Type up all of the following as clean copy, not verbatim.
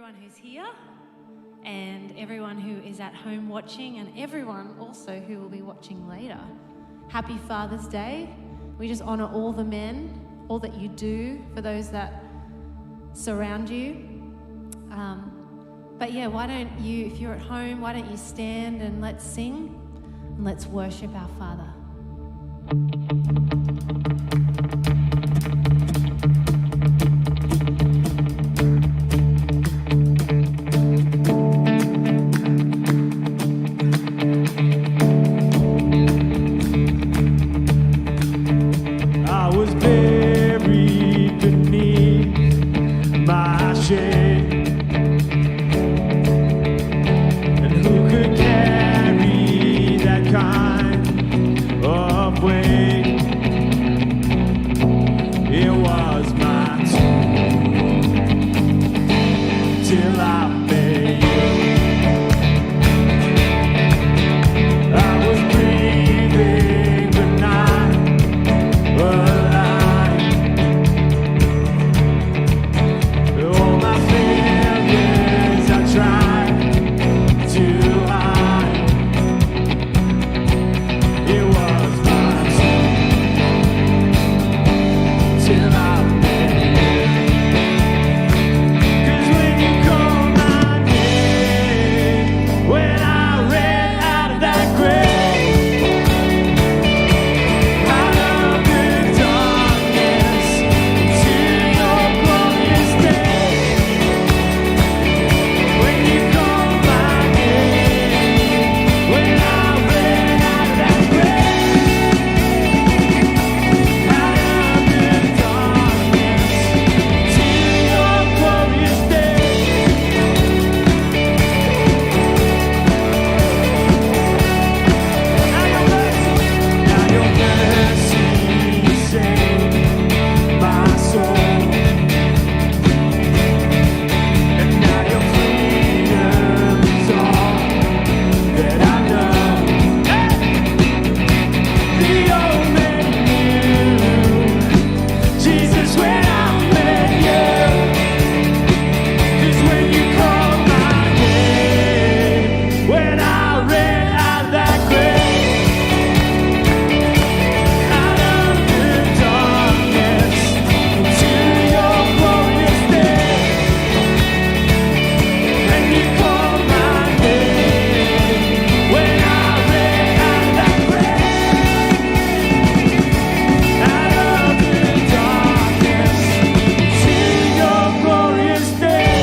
everyone who's here and everyone who is at home watching and everyone also who will be watching later. Happy Father's Day. We just honor all the men, all that you do for those that surround you. But yeah, why don't you, if you're at home, why don't you stand and let's sing and let's worship our Father. I was buried beneath my shame. And who could carry that kind of weight? It was my tomb till I met you. I was breathing but not alive. All my failures I tried to hide. It was my tomb till I met you. 'Cause when you call my name, when I ran out of that grave, out of the darkness into your glorious day. When you call my name, when I ran out of that grave, out of the darkness to your glorious day. Now your mercy saved my soul, and now your freedom is all that I know. The old man knew Jesus when I met you. 'Cause when you called my name, when I ran out of that grave, out of the darkness into your glorious day. And you called my name when I ran out of that grave, out of the darkness into your glorious day.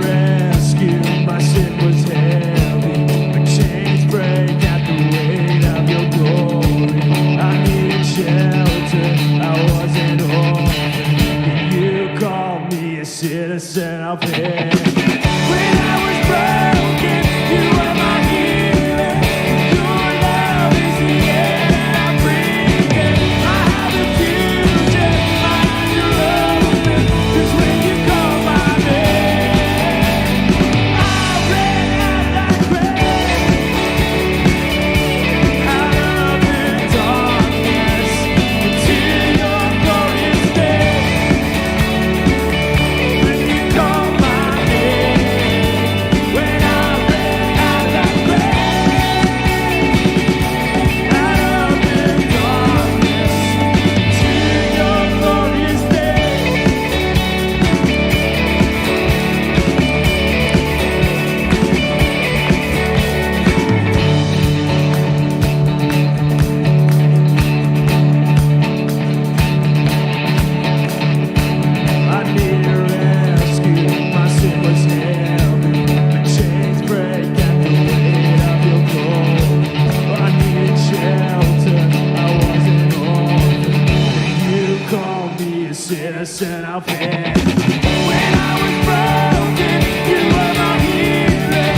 Rescue, my sin was heavy, but chains break at the weight of your glory. I needed shelter, I wasn't orphan. You called me a citizen of heaven. When I was broken, you were my healer. Your love is the air that I breathe in. I have the future, my eyes are open. 'Cause when you call my name, I ran out of that grave, out of the darkness into your glorious day. When you call my name, when I ran out of that grave, out of the darkness to your glorious day. I needed rescue, my sin was heavy, the chains break at the weight of your glory. I needed shelter, I wasn't orphan, and you called me a citizen of heaven. When I was broken, you were my healer.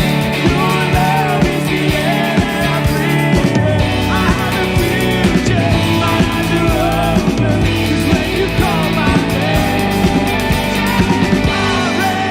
Your love is the air that I breathe in. I have the future, my eyes are open. 'Cause when you call my name, I ran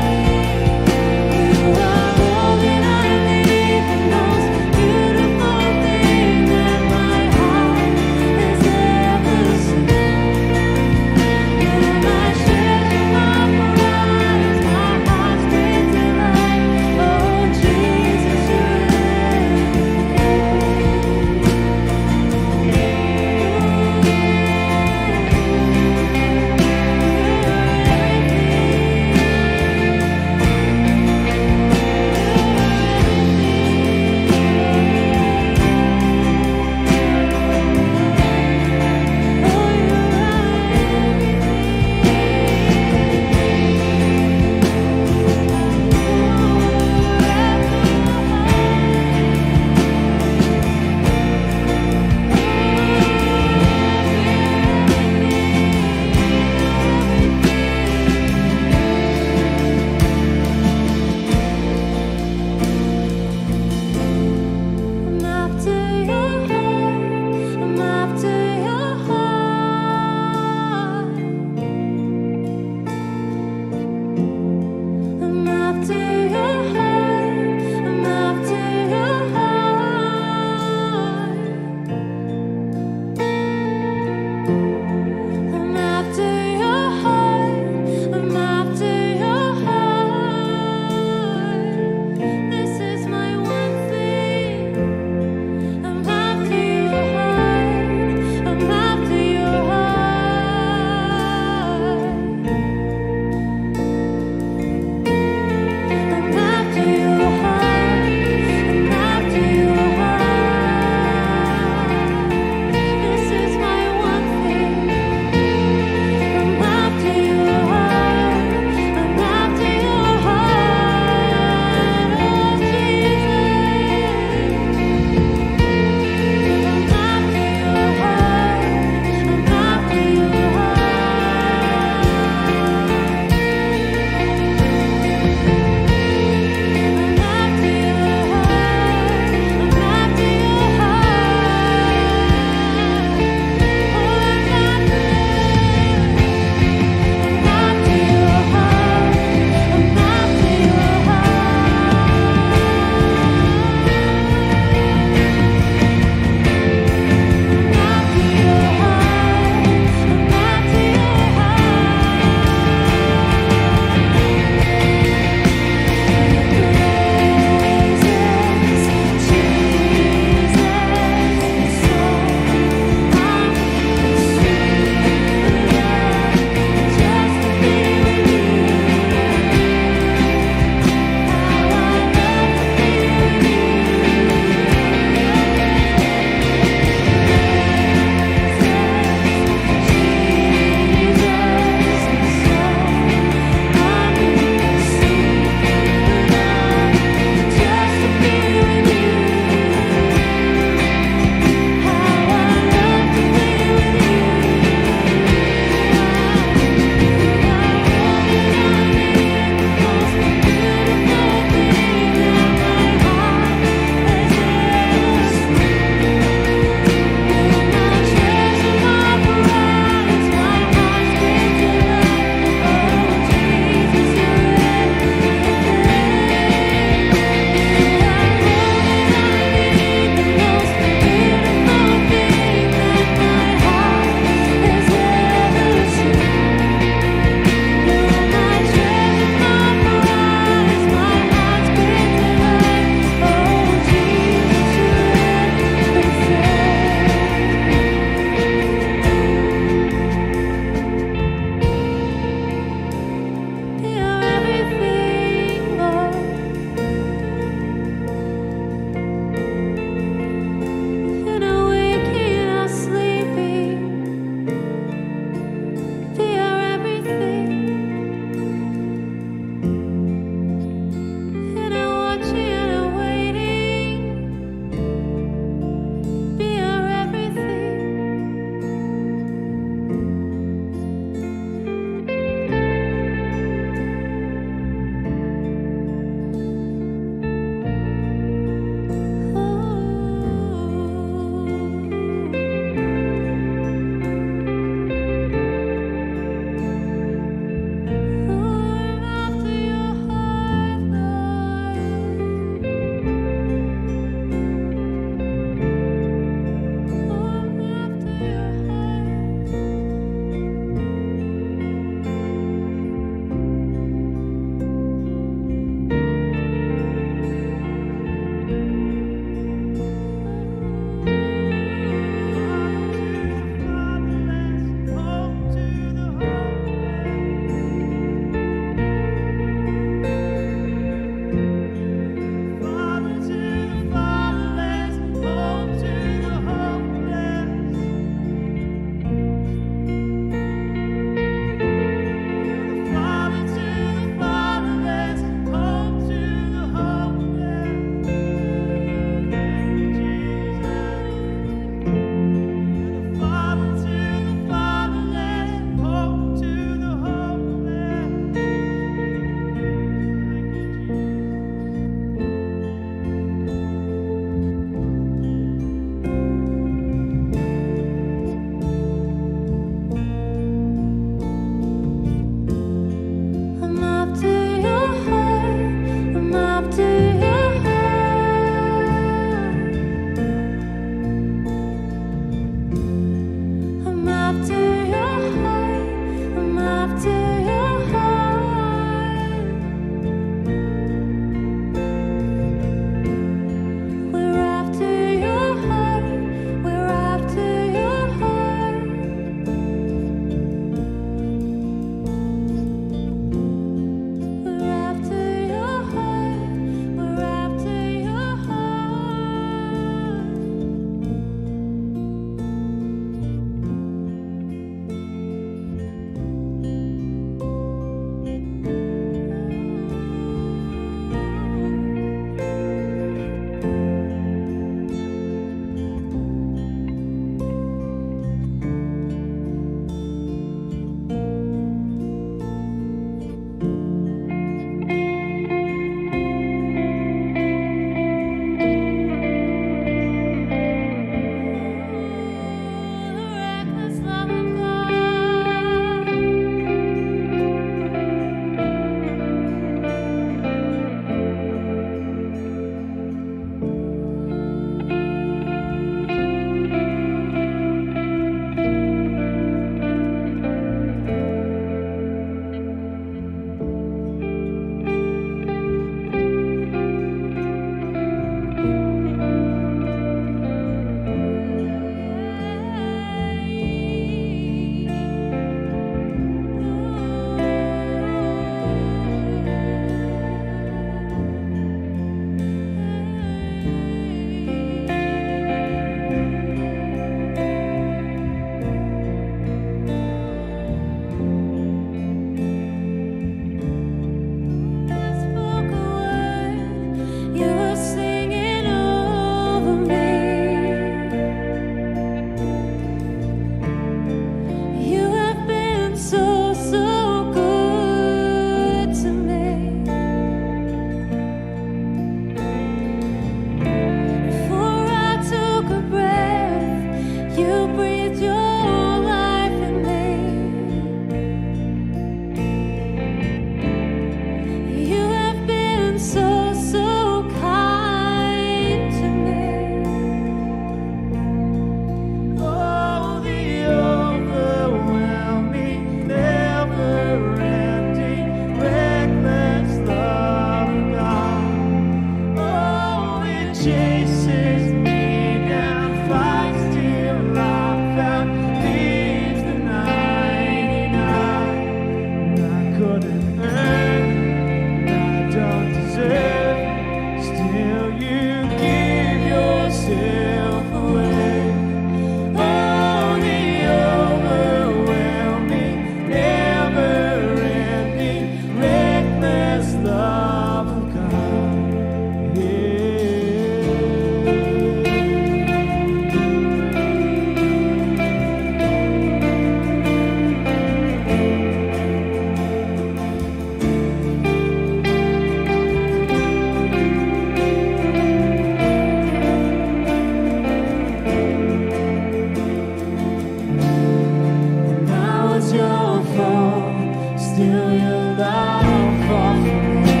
still your love far from me.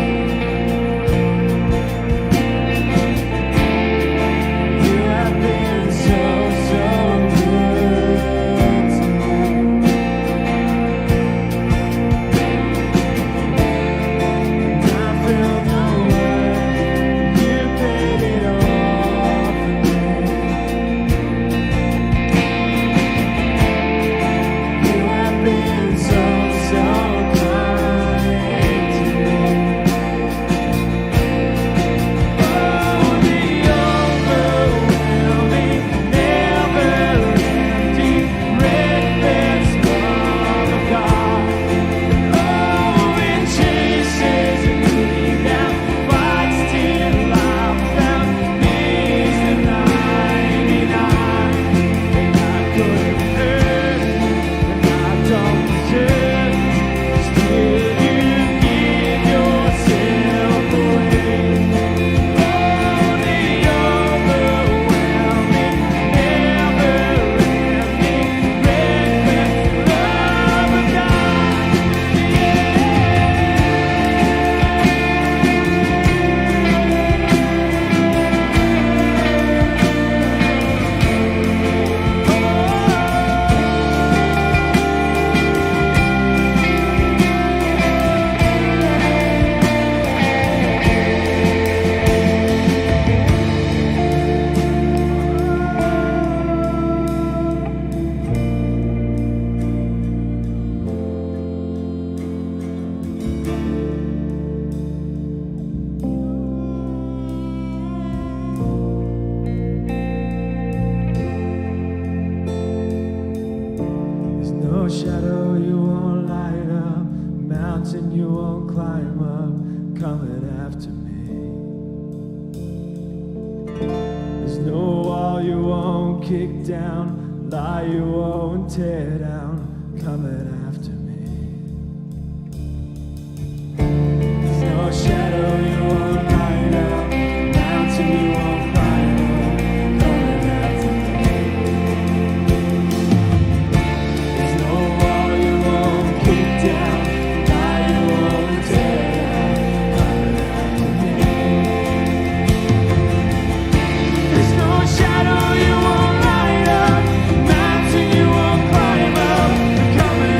You have been so, so good to me. And I feel no way. You paid it all for me. You have been so, so kind to me. Oh, the overwhelming, never-ending, reckless love of God. Oh, it chases me down, fights till I'm found. Is the 99 and I couldn't hurt, and I don't deserve. Still, you give yourself away. Oh, the overwhelming, never-ending, reckless love of God. There's no shadow you won't light up, mountain you won't climb up, coming after me. There's no wall you won't kick down, lie you won't tear down, coming after me. There's no shadow you won't light up, mountain you won't climb up, coming after me. There's no wall you won't kick down, lie you won't tear down, coming after me. There's no shadow you won't light up, mountain you won't climb up, coming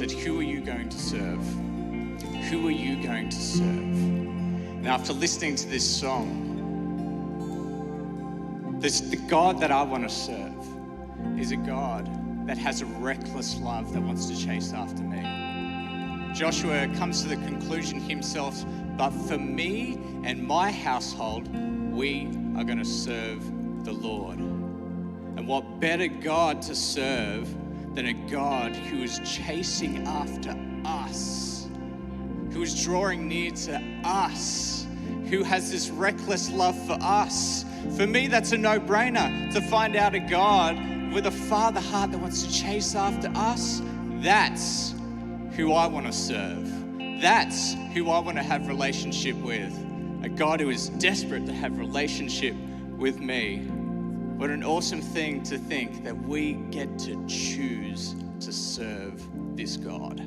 said, who are you going to serve? Who are you going to serve? And after listening to this song, the God that I want to serve is a God that has a reckless love that wants to chase after me. Joshua comes to the conclusion himself, but for me and my household, we are going to serve the Lord. And what better God to serve than a God who is chasing after us, who is drawing near to us, who has this reckless love for us. For me, that's a no-brainer to find out a God with a father heart that wants to chase after us. That's who I want to serve. That's who I want to have relationship with. A God who is desperate to have relationship with me. What an awesome thing to think that we get to choose to serve this God.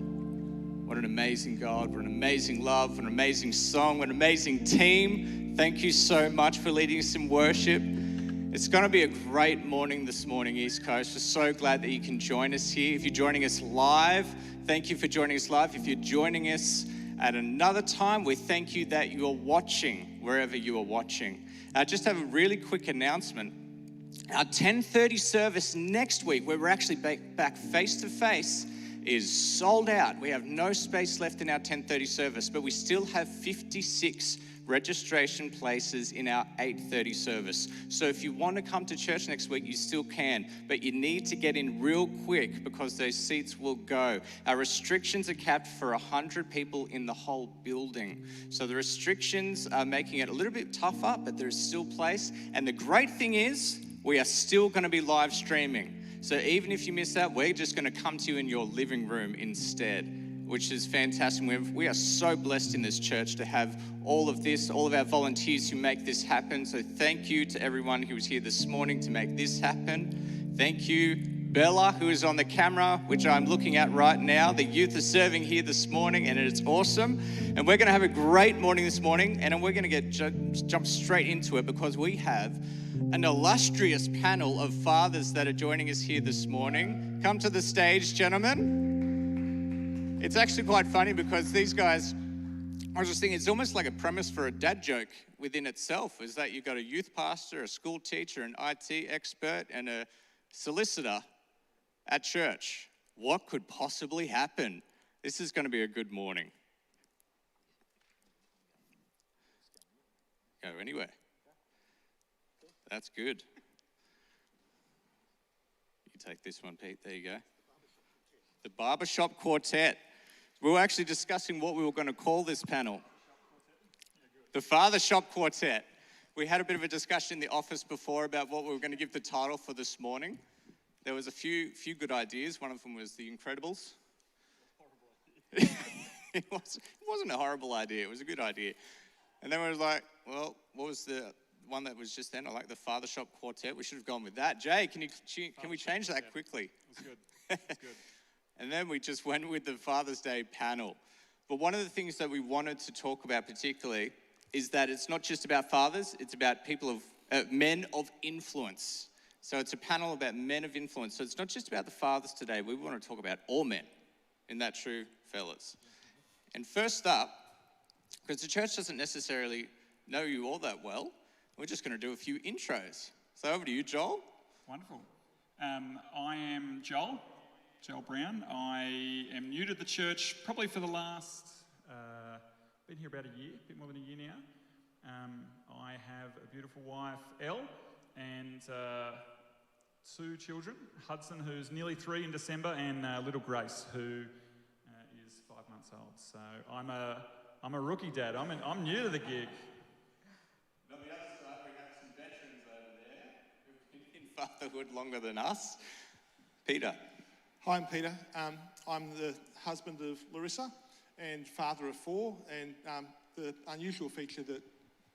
What an amazing God, what an amazing love, what an amazing song, what an amazing team. Thank you so much for leading us in worship. It's going to be a great morning this morning, East Coast. We're so glad that you can join us here. If you're joining us live, thank you for joining us live. If you're joining us at another time, we thank you that you're watching wherever you are watching. Just have a really quick announcement. Our 10:30 service next week, where we're actually back face-to-face, is sold out. We have no space left in our 10:30 service, but we still have 56 registration places in our 8:30 service. So if you want to come to church next week, you still can, but you need to get in real quick because those seats will go. Our restrictions are capped for 100 people in the whole building. So the restrictions are making it a little bit tougher, but there's still place. And the great thing is, we are still going to be live streaming. So even if you miss out, we're just going to come to you in your living room instead, which is fantastic. We are so blessed in this church to have all of this, all of our volunteers who make this happen. So thank you to everyone who was here this morning to make this happen. Thank you, Bella, who is on the camera, which I'm looking at right now. The youth are serving here this morning, and it's awesome. And we're going to have a great morning this morning, and we're going to jump straight into it because we have an illustrious panel of fathers that are joining us here this morning. Come to the stage, gentlemen. It's actually quite funny because these guys, I was just thinking, it's almost like a premise for a dad joke within itself, is that you've got a youth pastor, a school teacher, an IT expert, and a solicitor at church. What could possibly happen? This is going to be a good morning. Go anywhere. That's good. You take this one, Pete. There you go. The Barbershop Quartet. We were actually discussing what we were going to call this panel. The Father Shop Quartet. We had a bit of a discussion in the office before about what we were going to give the title for this morning. There was a few good ideas. One of them was The Incredibles. It wasn't a horrible idea. It was a good idea. And then we were like, well, what was the one that was just then? I like the Father Shop Quartet. We should have gone with that. Jay, can we change that quickly? It was good. It was good. And then we just went with the Father's Day panel. But one of the things that we wanted to talk about particularly is that it's not just about fathers, it's about men of influence. So it's a panel about men of influence. So it's not just about the fathers today. We want to talk about all men. Isn't that true, fellas? And first up, because the church doesn't necessarily know you all that well, we're just going to do a few intros. So over to you, Joel. Wonderful. I am Joel Brown. I am new to the church probably for the last, been here about a year, a bit more than a year now. I have a beautiful wife, Elle, and 2 children, Hudson, who's nearly 3 in December, and little Grace, who is 5 months old. So I'm a rookie dad. I'm new to the gig. On the other side, we have some veterans over there who've been in fatherhood longer than us. Peter. Hi, I'm Peter. I'm the husband of Larissa and father of 4. And the unusual feature that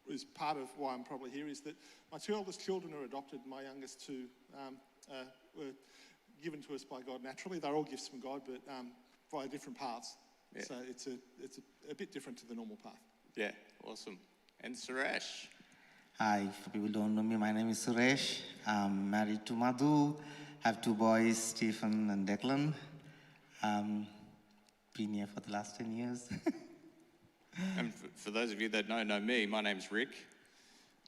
is part of why I'm probably here is that my 2 oldest children are adopted. My youngest 2 were given to us by God naturally. They're all gifts from God, but via different paths. Yeah. So it's a bit different to the normal path. Yeah, awesome. And Suresh. Hi, for people who don't know me, my name is Suresh. I'm married to Madhu. I have 2 boys, Stephen and Declan. been here for the last 10 years. And for those of you that don't know me, my name's Rick.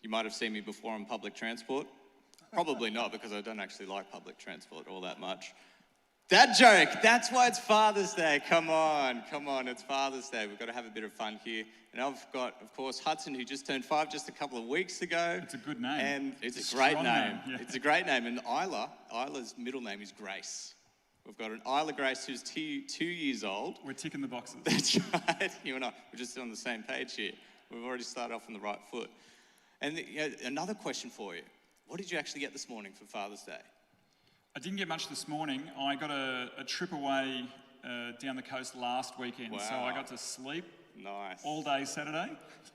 You might have seen me before on public transport. Probably not, because I don't actually like public transport all that much. Dad joke, that's why it's Father's Day. Come on, it's Father's Day. We've got to have a bit of fun here. And I've got, of course, Hudson, who just turned 5 just a couple of weeks ago. It's a good name. And it's a strong great name. Yeah. It's a great name. And Isla's middle name is Grace. We've got an Isla Grace who's 2 years old. We're ticking the boxes. That's right. You and I, we're just on the same page here. We've already started off on the right foot. And another question for you. What did you actually get this morning for Father's Day? I didn't get much this morning. I got a trip away down the coast last weekend. Wow. So I got to sleep Nice. all day Saturday,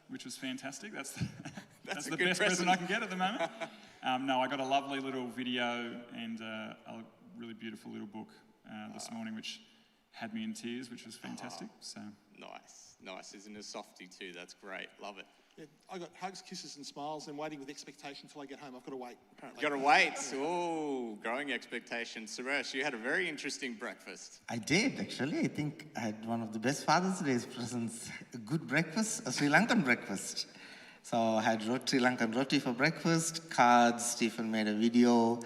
which was fantastic. That's That's a the good best present. present I can get at the moment. No, I got a lovely little video and a really beautiful little book this morning, which had me in tears, which was fantastic. So Nice. Isn't it a softie too? That's great. Love it. Yeah, I got hugs, kisses, and smiles, and waiting with expectation until I get home. I've got to wait, apparently. Got to wait. Oh, growing expectations. Suresh, you had a very interesting breakfast. I did, actually. I think I had one of the best Father's Day presents. A good breakfast, a Sri Lankan breakfast. So I had Sri Lankan roti for breakfast, cards, Stephen made a video,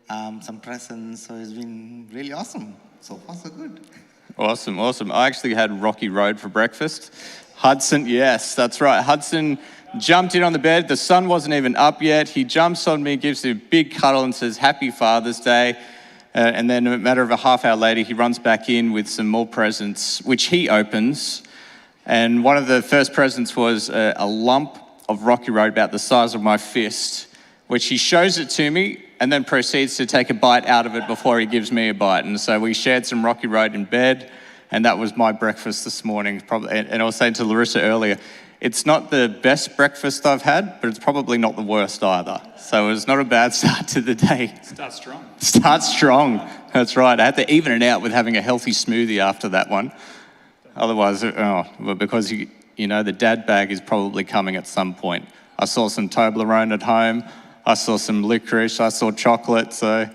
some presents. So it's been really awesome. So far, so good. Awesome. I actually had Rocky Road for breakfast. Hudson, yes, that's right. Hudson jumped in on the bed. The sun wasn't even up yet. He jumps on me, gives me a big cuddle and says, "Happy Father's Day." And then a matter of a half hour later, he runs back in with some more presents, which he opens. And one of the first presents was a lump of Rocky Road about the size of my fist, which he shows it to me and then proceeds to take a bite out of it before he gives me a bite. And so we shared some Rocky Road in bed. And that was my breakfast this morning. Probably, and I was saying to Larissa earlier, it's not the best breakfast I've had, but it's probably not the worst either. So it was not a bad start to the day. start strong. Start strong. That's right. I had to even it out with having a healthy smoothie after that one. Otherwise, because the dad bag is probably coming at some point. I saw some Toblerone at home. I saw some licorice. I saw chocolate. So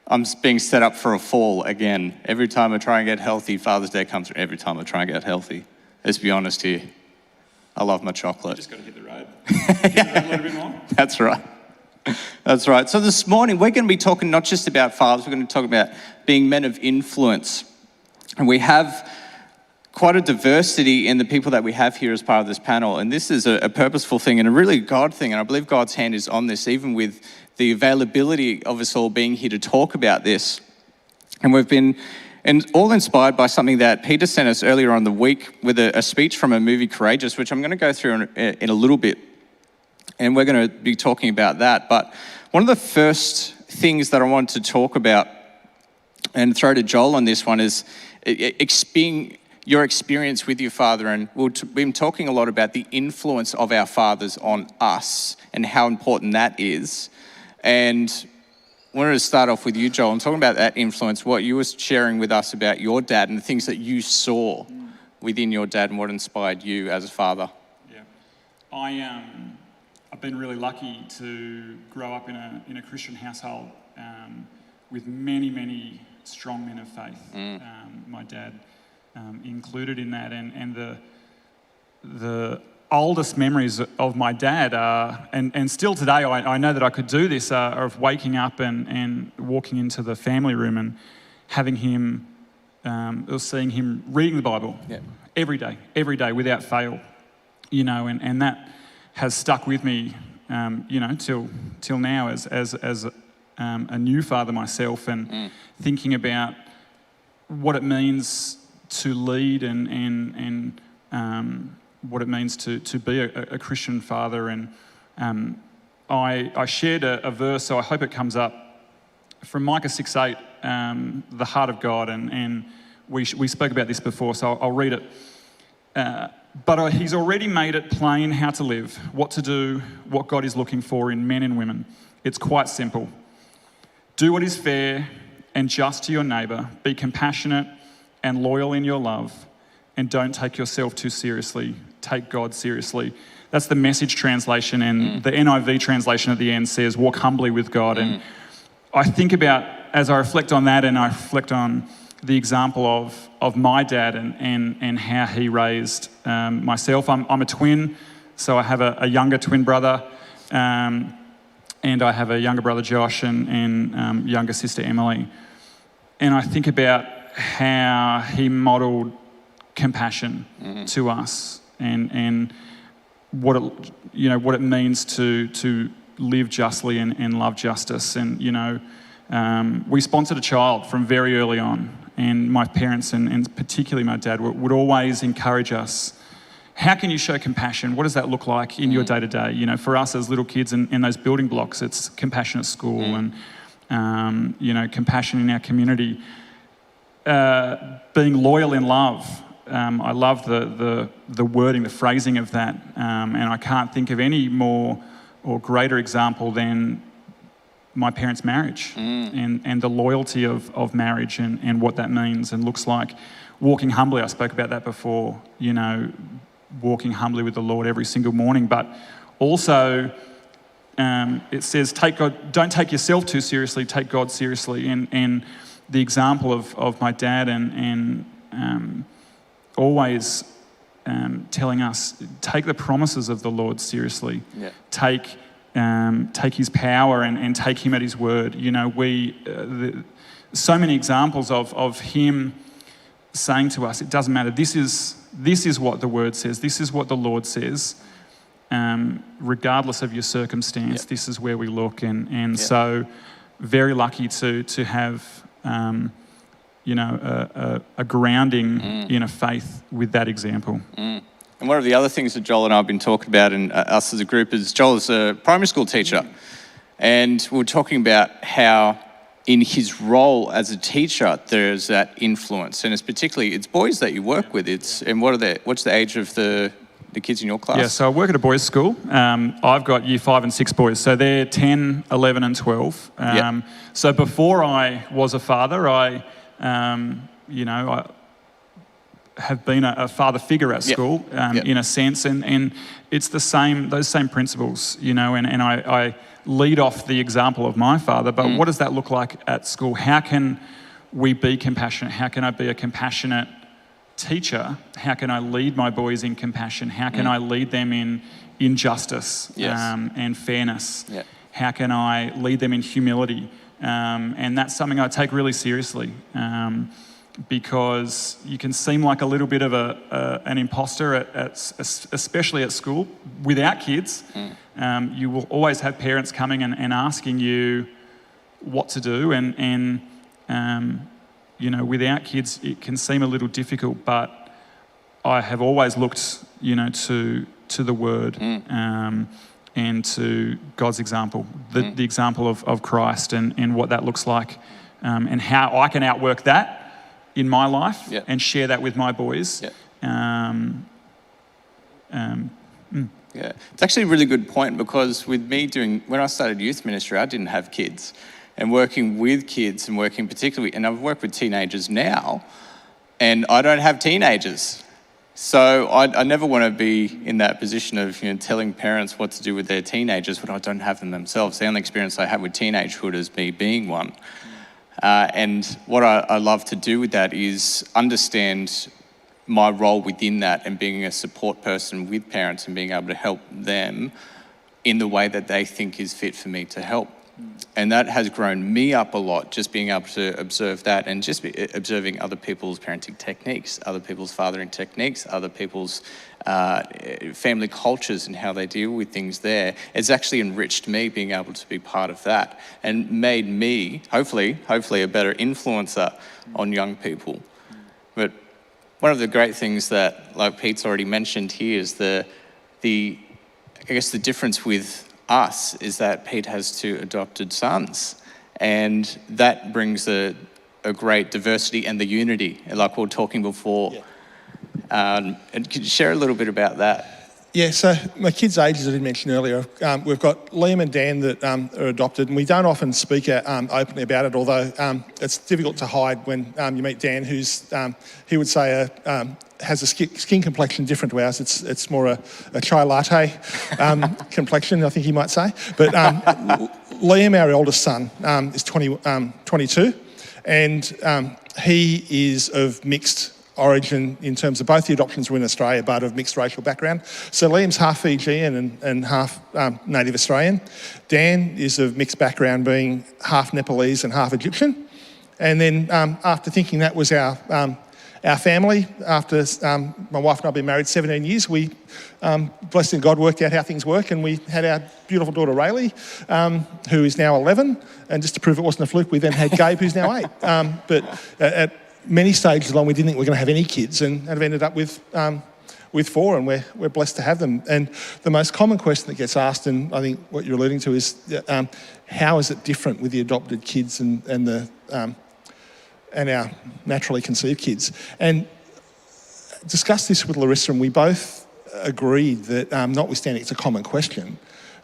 I'm being set up for a fall again. Every time I try and get healthy, Father's Day comes through. Every time I try and get healthy. Let's be honest here. I love my chocolate. Just got to hit the road. Hit the road a little bit more. That's right. That's right. So this morning, we're going to be talking not just about fathers, we're going to talk about being men of influence. And we have quite a diversity in the people that we have here as part of this panel. And this is a purposeful thing and a really God thing. And I believe God's hand is on this, even with the availability of us all being here to talk about this. And we've been all inspired by something that Peter sent us earlier on the week with a speech from a movie, Courageous, which I'm going to go through in a little bit. And we're going to be talking about that. But one of the first things that I want to talk about and throw to Joel on this one is your experience with your father. And we've been talking a lot about the influence of our fathers on us and how important that is. And I wanted to start off with you, Joel, and talking about that influence, what you were sharing with us about your dad and the things that you saw within your dad and what inspired you as a father. Yeah. I've been really lucky to grow up in a Christian household with many strong men of faith. My dad included in that, and the oldest memories of my dad are, and still today I know that I could do this, are of waking up and walking into the family room and having him, or seeing him reading the Bible every day without fail, and that has stuck with me, till now as a new father myself, and thinking about what it means to lead and what it means to be a Christian father. And I shared a verse, so I hope it comes up, from Micah 6:8, the heart of God, and we spoke about this before, so I'll read it. But he's already made it plain how to live, what to do, what God is looking for in men and women. It's quite simple. Do what is fair and just to your neighbour. Be compassionate and loyal in your love, and don't take yourself too seriously. Take God seriously. That's the Message translation, and the NIV translation at the end says, walk humbly with God. And I think about, as I reflect on that and I reflect on the example of my dad and how he raised myself. I'm a twin, so I have a younger twin brother, and I have a younger brother, Josh, and younger sister, Emily. And I think about how he modelled compassion to us, and what it means to live justly and love justice. And we sponsored a child from very early on, and my parents and particularly my dad would always encourage us. How can you show compassion? What does that look like in your day-to-day? For us as little kids in those building blocks, it's compassion at school and compassion in our community. Being loyal in love. I love the wording, the phrasing of that, and I can't think of any more or greater example than my parents' marriage and the loyalty of marriage and what that means and looks like. Walking humbly, I spoke about that before, walking humbly with the Lord every single morning, but also it says, don't take yourself too seriously, take God seriously. And the example of my dad and always telling us, take the promises of the Lord seriously. Yeah. Take his power and take him at his word. So many examples of him saying to us, it doesn't matter, this is what the word says, this is what the Lord says, regardless of your circumstance, this is where we look. And so very lucky to have a grounding in a faith with that example. And one of the other things that Joel and I have been talking about, and us as a group, is Joel is a primary school teacher. And we were talking about how in his role as a teacher, there's that influence. And it's boys that you work with. And what's the age of the kids in your class? Yeah, so I work at a boys' school. I've got year 5 and 6 boys. So they're 10, 11 and 12. So before I was a father, I have been a father figure at school in a sense, and it's those same principles, and I lead off the example of my father, but what does that look like at school? How can we be compassionate? How can I be a compassionate teacher? How can I lead my boys in compassion? How can I lead them in justice and fairness? How can I lead them in humility? And that's something I take really seriously. Because you can seem like a little bit of an imposter, especially at school. Without kids, you will always have parents coming and asking you what to do. And without kids, it can seem a little difficult, but I have always looked, to the Word and to God's example, the example of Christ and what that looks like, and how I can outwork that in my life and share that with my boys. It's actually a really good point, because with me when I started youth ministry, I didn't have kids. And working with kids and working particularly, and I've worked with teenagers now, and I don't have teenagers. So I never want to be in that position of telling parents what to do with their teenagers when I don't have them themselves. The only experience I have with teenagehood is me being one. And what I love to do with that is understand my role within that and being a support person with parents and being able to help them in the way that they think is fit for me to help. And that has grown me up a lot, just being able to observe that and just observing other people's parenting techniques, other people's fathering techniques, other people's family cultures and how they deal with things there. It's actually enriched me being able to be part of that and made me, hopefully a better influencer on young people. But one of the great things that, like Pete's already mentioned here, is the difference with us is that Pete has 2 adopted sons, and that brings a great diversity and the unity, like we were talking before. And could you share a little bit about that? Yeah, so my kids' ages I did mention earlier, we've got Liam and Dan that are adopted, and we don't often speak openly about it, although it's difficult to hide when you meet Dan, who's, he would say, has a skin complexion different to ours. It's more a chai latte complexion, I think he might say. But Liam, our oldest son, is 22, And he is of mixed origin in terms of both the adoptions were in Australia, but of mixed racial background. So Liam's half Fijian and half native Australian. Dan is of mixed background, being half Nepalese and half Egyptian. And then after thinking that was our family, after my wife and I have been married 17 years, we, blessed in God, worked out how things work, and we had our beautiful daughter Rayleigh, who is now 11. And just to prove it wasn't a fluke, we then had Gabe, who's now 8. But at many stages along, we didn't think we were going to have any kids, and have ended up with 4, and we're blessed to have them. And the most common question that gets asked, and I think what you're alluding to, is how is it different with the adopted kids and our naturally conceived kids? And discussed this with Larissa, and we both agreed that, notwithstanding it's a common question,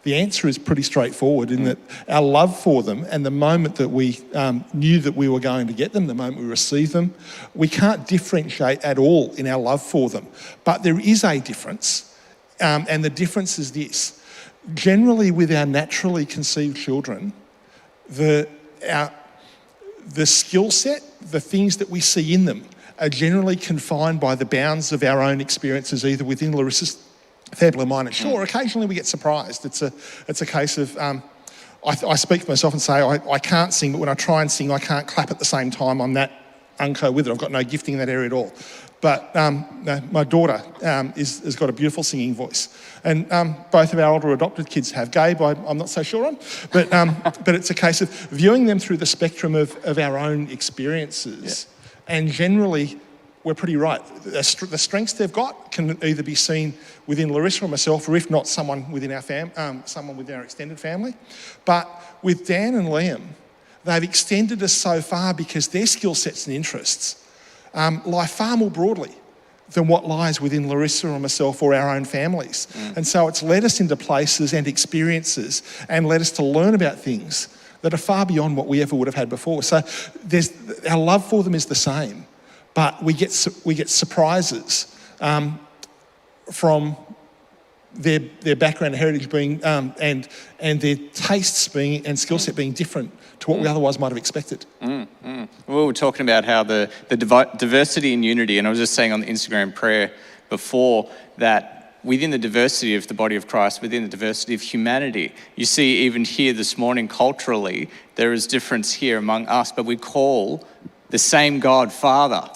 the answer is pretty straightforward in that our love for them, and the moment that we knew that we were going to get them, the moment we received them, we can't differentiate at all in our love for them. But there is a difference, and the difference is this. Generally, with our naturally conceived children, the skill set, the things that we see in them, are generally confined by the bounds of our own experiences, either within Larissa's family or mine. And sure, occasionally we get surprised. It's a case of, I speak for myself and say, I can't sing, but when I try and sing, I can't clap at the same time. I'm that unco with it. I've got no gifting in that area at all. But my daughter has got a beautiful singing voice. And both of our older adopted kids have. Gabe, I'm not so sure on. But it's a case of viewing them through the spectrum of our own experiences. Yeah. And generally, we're pretty right. The strengths they've got can either be seen within Larissa or myself, or if not, someone within our someone within our extended family. But with Dan and Liam, they've extended us so far because their skill sets and interests lie far more broadly than what lies within Larissa or myself or our own families. And so it's led us into places and experiences and led us to learn about things that are far beyond what we ever would have had before. So our love for them is the same, but we get surprises from their background and heritage being and their tastes being and skill set being different to what we otherwise might have expected. We were talking about how the diversity and unity, and I was just saying on the Instagram prayer before that within the diversity of the body of Christ, within the diversity of humanity, you see even here this morning culturally, there is difference here among us, but we call the same God Father.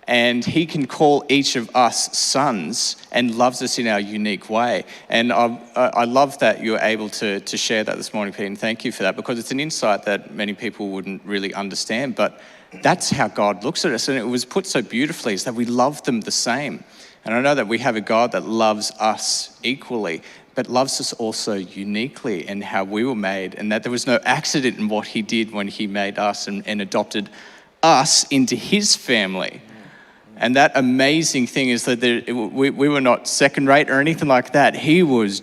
And he can call each of us sons and loves us in our unique way. And I love that you were able to share that this morning, Pete, and thank you for that, because it's an insight that many people wouldn't really understand, but that's how God looks at us. And it was put so beautifully, is that we love them the same. And I know that we have a God that loves us equally, but loves us also uniquely in how we were made, and that there was no accident in what he did when he made us and adopted us into his family. And that amazing thing is that we were not second rate or anything like that. He was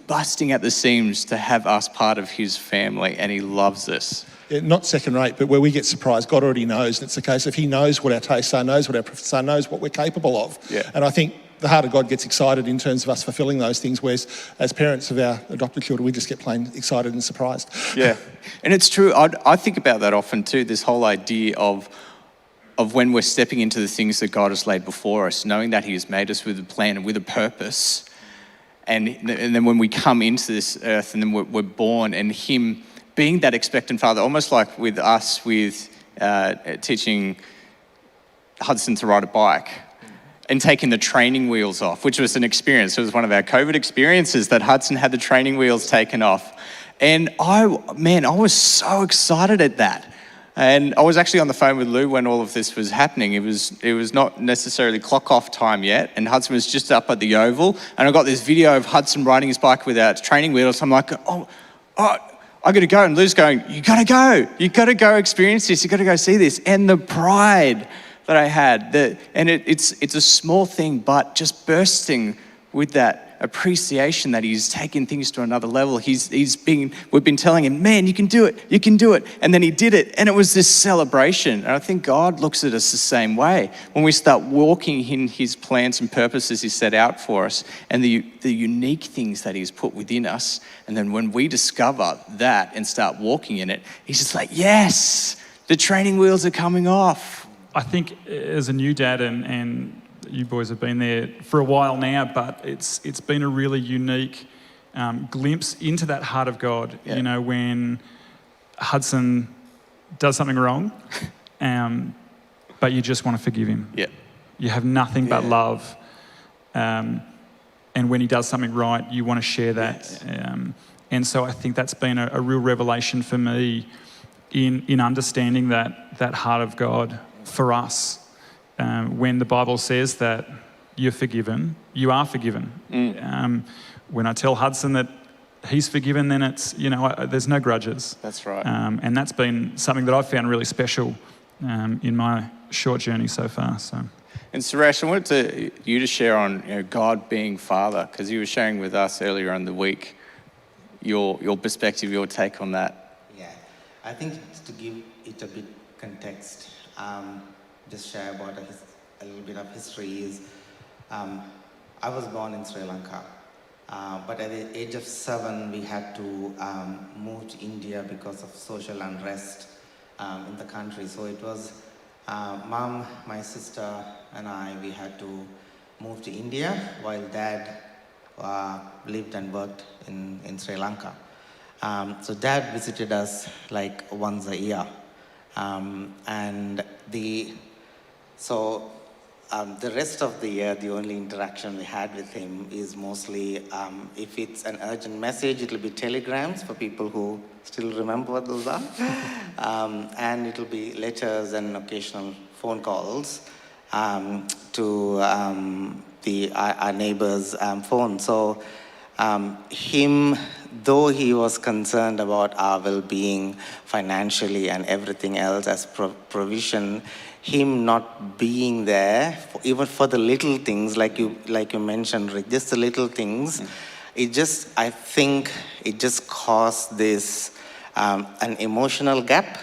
busting at the seams to have us part of his family, and he loves us. Yeah, not second rate, but where we get surprised, God already knows. And it's a case of he knows what our tastes are, knows what our preferences are, knows what we're capable of. Yeah. And I think the heart of God gets excited in terms of us fulfilling those things, whereas as parents of our adopted children, we just get plain excited and surprised. Yeah, and it's true. I think about that often too, this whole idea of when we're stepping into the things that God has laid before us, knowing that he has made us with a plan and with a purpose. And then when we come into this earth and then we're born, and him being that expectant father, almost like with us with teaching Hudson to ride a bike and taking the training wheels off, which was an experience. It was one of our COVID experiences that Hudson had the training wheels taken off. And I was so excited at that. And I was actually on the phone with Lou when all of this was happening. It was not necessarily clock off time yet, and Hudson was just up at the Oval, and I got this video of Hudson riding his bike without training wheels. I'm like, oh, I got to go. And Lou's going, you got to go experience this. You got to go see this. And the pride that I had, it's a small thing, but just bursting with that appreciation that he's taken things to another level. We've been telling him, man, you can do it. And then he did it. And it was this celebration. And I think God looks at us the same way. When we start walking in his plans and purposes he set out for us, and the unique things that he's put within us. And then when we discover that and start walking in it, he's just like, yes, The training wheels are coming off. I think as a new dad, and you boys have been there for a while now, but it's been a really unique glimpse into that heart of God. Yeah. You know, when Hudson does something wrong, but you just want to forgive him. Yeah. You have nothing but Yeah. love. And when he does something right, you want to share that. Yes. And so I think that's been a real revelation for me in understanding that heart of God for us. When the Bible says that you're forgiven, you are forgiven. When I tell Hudson that he's forgiven, then it's, you know, there's no grudges. That's right. And that's been something that I've found really special in my short journey so far. So. And Suresh, I wanted you to share on God being Father, because you were sharing with us earlier in the week your perspective, your take on that. Yeah, I think to give it a bit context, just share about a little bit of history is, I was born in Sri Lanka, but at the age of 7, we had to move to India because of social unrest in the country. So it was Mom, my sister, and we had to move to India while Dad lived and worked in Sri Lanka. So Dad visited us like once a year. And the rest of the year, the only interaction we had with him is mostly, if it's an urgent message, it'll be telegrams for people who still remember what those are. And it'll be letters and occasional phone calls to our neighbor's phone. So him, though he was concerned about our well-being financially and everything else as provision, him not being there, even for the little things, like you mentioned, Rick, just the little things, I think it just caused this, an emotional gap,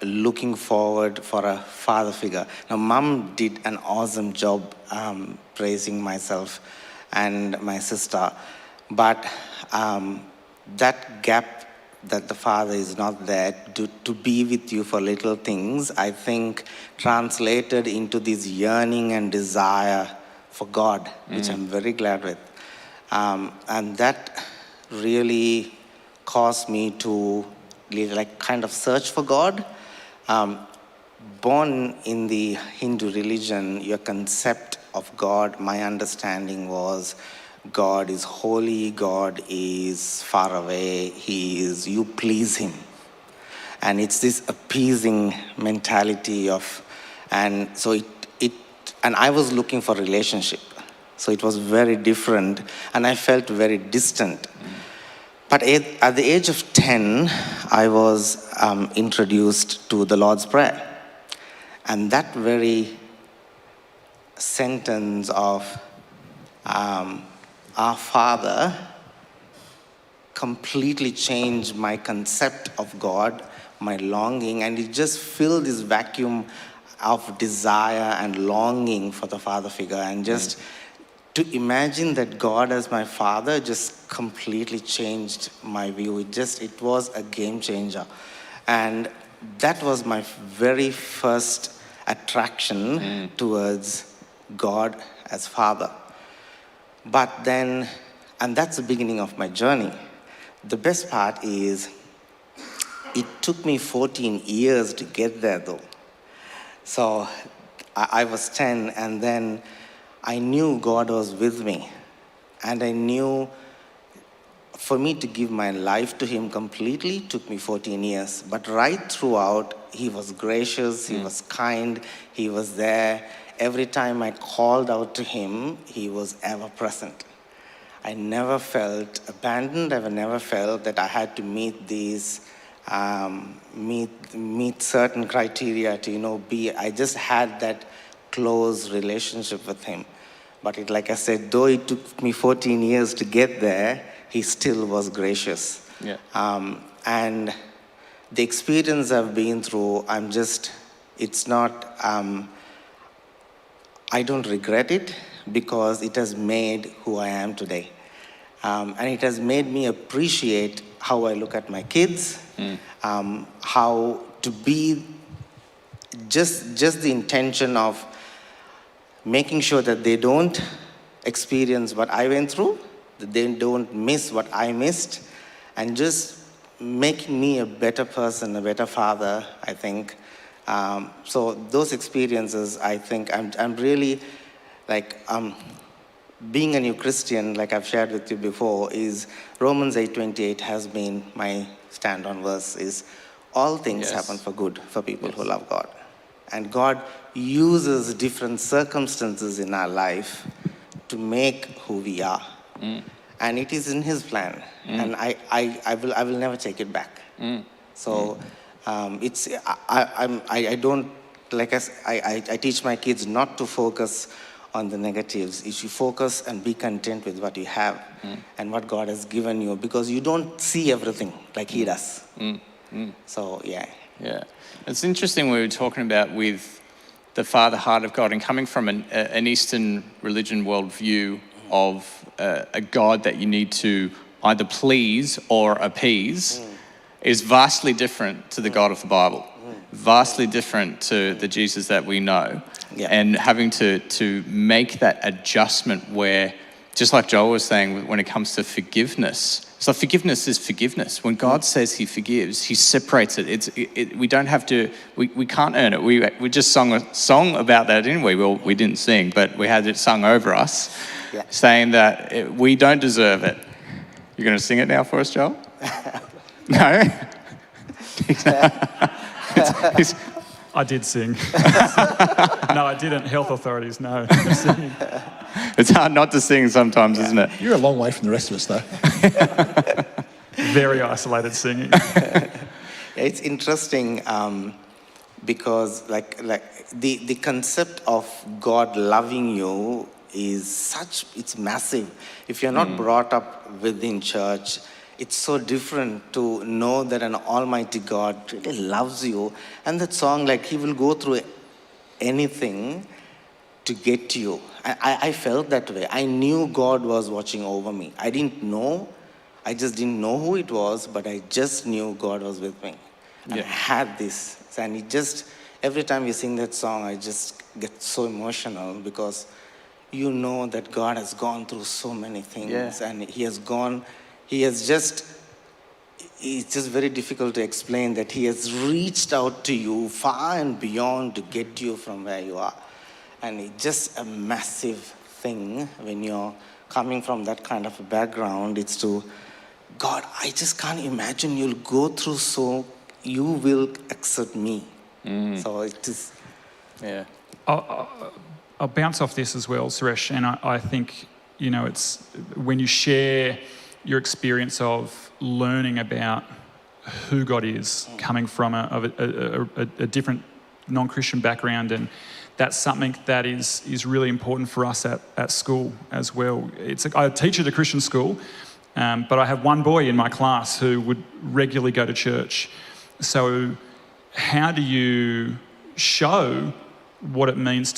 looking forward for a father figure. Now, Mom did an awesome job raising myself and my sister, but that gap that the father is not there to be with you for little things, I think translated into this yearning and desire for God, which I'm very glad with. And that really caused me to kind of search for God. Born in the Hindu religion, your concept of God, my understanding was God is holy, God is far away, you please him. And it's this appeasing mentality and I was looking for relationship. So it was very different, and I felt very distant. But at the age of 10, I was introduced to the Lord's Prayer. And that very sentence of Our Father completely changed my concept of God, my longing, and it just filled this vacuum of desire and longing for the father figure. And just to imagine that God as my father just completely changed my view. It was a game changer. And that was my very first attraction towards God as Father. But then, and that's the beginning of my journey. The best part is, it took me 14 years to get there though. So I was 10, and then I knew God was with me. And I knew for me to give my life to him completely took me 14 years. But right throughout, he was gracious, he was kind, he was there. Every time I called out to him, he was ever present. I never felt abandoned. I never felt that I had to meet these, meet certain criteria to, I just had that close relationship with him. But like I said, though it took me 14 years to get there, he still was gracious. Yeah. And the experience I've been through, it's not, I don't regret it, because it has made who I am today. And it has made me appreciate how I look at my kids, how to be just the intention of making sure that they don't experience what I went through, that they don't miss what I missed, and just making me a better person, a better father, I think. So those experiences, I think, I'm really, like, being a new Christian, like I've shared with you before, is Romans 8:28 has been my stand-on verse, is all things happen for good for people who love God. And God uses different circumstances in our life to make who we are. And it is in His plan. And I will never take it back. So I don't, like I teach my kids not to focus on the negatives. You should focus and be content with what you have and what God has given you, because you don't see everything like He does. So, yeah. Yeah. It's interesting we were talking about with the father heart of God and coming from an Eastern religion worldview of a God that you need to either please or appease is vastly different to the God of the Bible, vastly different to the Jesus that we know. Yeah. And having to make that adjustment where, just like Joel was saying, when it comes to forgiveness, so forgiveness is forgiveness. When God says He forgives, He separates it. We don't have to, we can't earn it. We just sung a song about that, didn't we? Well, we didn't sing, but we had it sung over us, saying that we don't deserve it. You're going to sing it now for us, Joel? No? I did sing. No, I didn't. Health authorities, no. It's hard not to sing sometimes, isn't it? You're a long way from the rest of us, though. Very isolated singing. It's interesting because like the concept of God loving you is it's massive. If you're not brought up within church, it's so different to know that an almighty God really loves you. And that song, like, He will go through anything to get to you. I felt that way. I knew God was watching over me. I just didn't know who it was, but I just knew God was with me. And I had this. And it just, every time you sing that song, I just get so emotional, because you know that God has gone through so many things. And it's just very difficult to explain that He has reached out to you far and beyond to get you from where you are. And it's just a massive thing when you're coming from that kind of a background. It's to, God, I just can't imagine you'll go through, so you will accept me. So it is. Yeah. I'll bounce off this as well, Suresh, and I think, it's when you share your experience of learning about who God is, coming from a different non-Christian background, and that's something that is really important for us at school as well. I teach at a Christian school, but I have one boy in my class who would regularly go to church. So how do you show what it means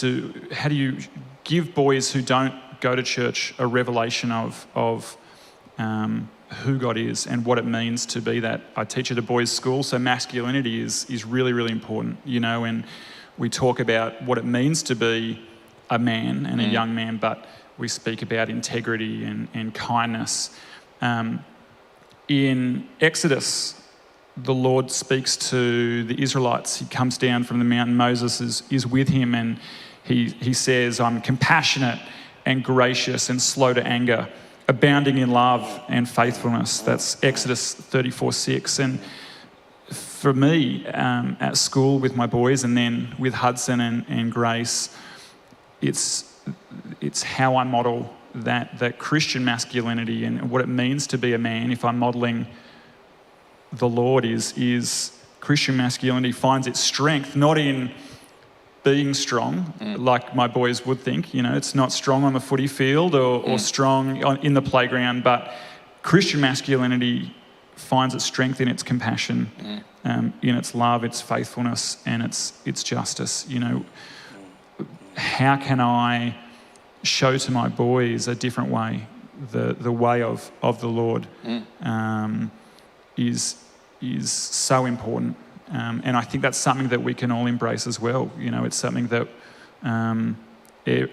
how do you give boys who don't go to church a revelation of who God is and what it means to be that? I teach at a boys' school, so masculinity is really, really important, and we talk about what it means to be a man and a young man, but we speak about integrity and kindness. In Exodus, the Lord speaks to the Israelites. He comes down from the mountain. Moses is with him, and he says, I'm compassionate and gracious and slow to anger, abounding in love and faithfulness. That's Exodus 34:6. And for me, at school with my boys, and then with Hudson and Grace, it's how I model that Christian masculinity and what it means to be a man. If I'm modeling the Lord, is Christian masculinity finds its strength not in being strong, like my boys would think. It's not strong on the footy field or strong in the playground, but Christian masculinity finds its strength in its compassion, in its love, its faithfulness, and its justice. How can I show to my boys a different way the way of the Lord is so important. And I think that's something that we can all embrace as well. You know, it's something that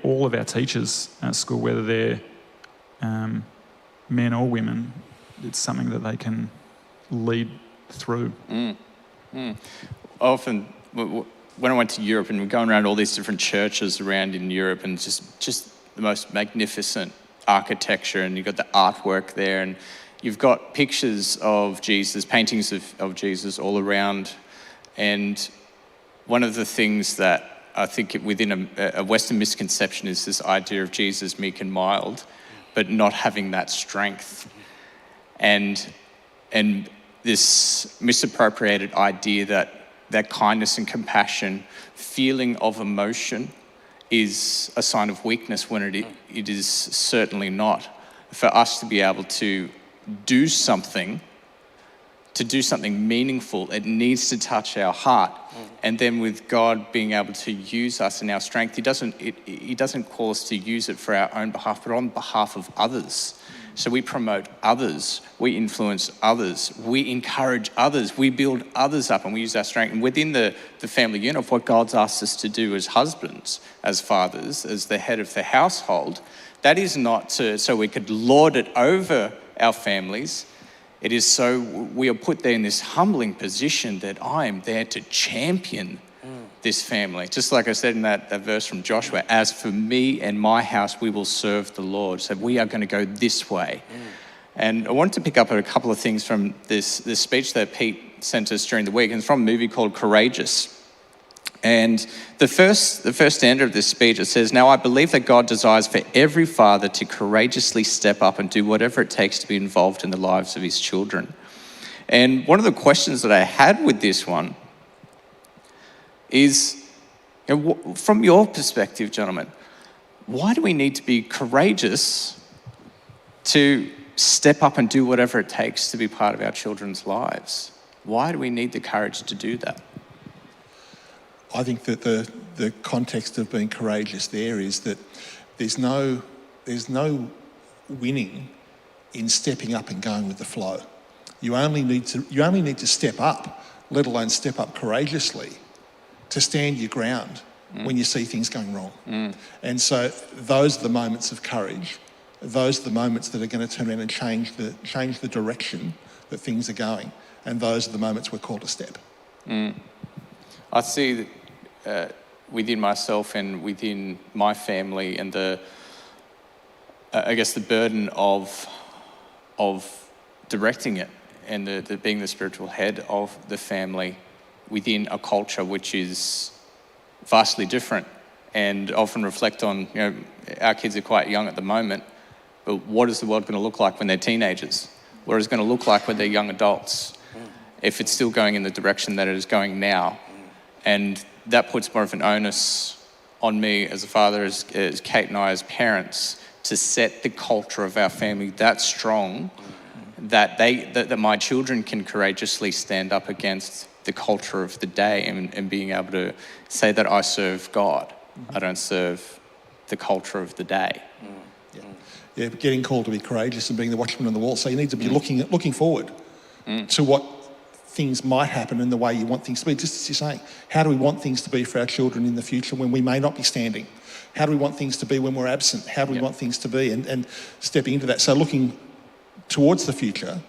all of our teachers at school, whether they're men or women, it's something that they can lead through. Often, when I went to Europe and we're going around all these different churches around in Europe, and just the most magnificent architecture, and you've got the artwork there, and you've got pictures of Jesus, paintings of Jesus all around. And one of the things that I think within a Western misconception is this idea of Jesus meek and mild, but not having that strength. And this misappropriated idea that kindness and compassion, feeling of emotion, is a sign of weakness when it is certainly not. For us to be able to do something meaningful, it needs to touch our heart. And then with God being able to use us in our strength, He doesn't call us to use it for our own behalf, but on behalf of others. So we promote others, we influence others, we encourage others, we build others up, and we use our strength. And within the family unit of what God's asked us to do as husbands, as fathers, as the head of the household, that is not so we could lord it over our families. It is so we are put there in this humbling position that I am there to champion this family. Just like I said in that verse from Joshua, as for me and my house, we will serve the Lord. So we are going to go this way. And I wanted to pick up a couple of things from this speech that Pete sent us during the week. And it's from a movie called Courageous. And the first stanza of this speech, it says, "Now I believe that God desires for every father to courageously step up and do whatever it takes to be involved in the lives of his children." And one of the questions that I had with this one is, from your perspective, gentlemen, why do we need to be courageous to step up and do whatever it takes to be part of our children's lives? Why do we need the courage to do that? I think that the context of being courageous there is that there's no winning in stepping up and going with the flow. You only need to step up, let alone step up courageously, to stand your ground when you see things going wrong. And so those are the moments of courage. Those are the moments that are going to turn around and change the direction that things are going. And those are the moments we're called to step. I see within myself and within my family and the burden of directing it and the being the spiritual head of the family within a culture which is vastly different, and often reflect on, our kids are quite young at the moment, but what is the world going to look like when they're teenagers? What is it going to look like when they're young adults? If it's still going in the direction that it is going now. And that puts more of an onus on me as a father, as Kate and I as parents, to set the culture of our family that strong that my children can courageously stand up against the culture of the day and being able to say that I serve God. I don't serve the culture of the day. Yeah, but getting called to be courageous and being the watchman on the wall. So you need to be looking forward to what things might happen and the way you want things to be. Just as you're saying, how do we want things to be for our children in the future when we may not be standing? How do we want things to be when we're absent? How do we want things to be? And stepping into that. So looking towards the future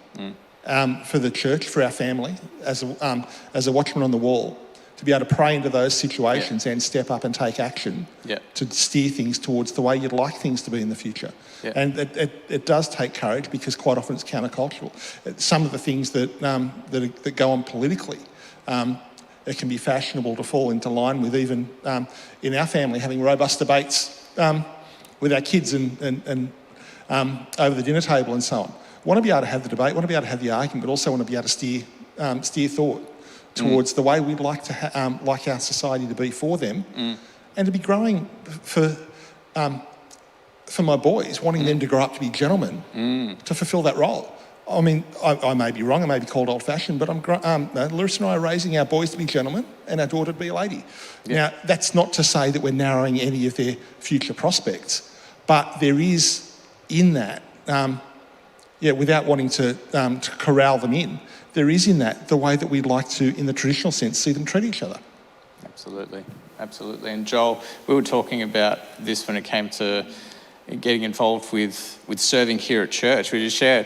for the church, for our family, as a watchman on the wall, to be able to pray into those situations and step up and take action to steer things towards the way you'd like things to be in the future. And it does take courage, because quite often it's countercultural. Some of the things that go on politically, it can be fashionable to fall into line with, even in our family, having robust debates with our kids and over the dinner table and so on. Want to be able to have the debate, want to be able to have the argument, but also want to be able to steer thought towards the way we'd like to like our society to be for them, and to be growing for my boys, wanting them to grow up to be gentlemen, to fulfil that role. I mean, I may be wrong, I may be called old-fashioned, but Larissa and I are raising our boys to be gentlemen and our daughter to be a lady. Now, that's not to say that we're narrowing any of their future prospects, but there is in that without wanting to corral them in, there is in that the way that we'd like to, in the traditional sense, see them treat each other. Absolutely, absolutely. And Joel, we were talking about this when it came to getting involved with serving here at church. Would you share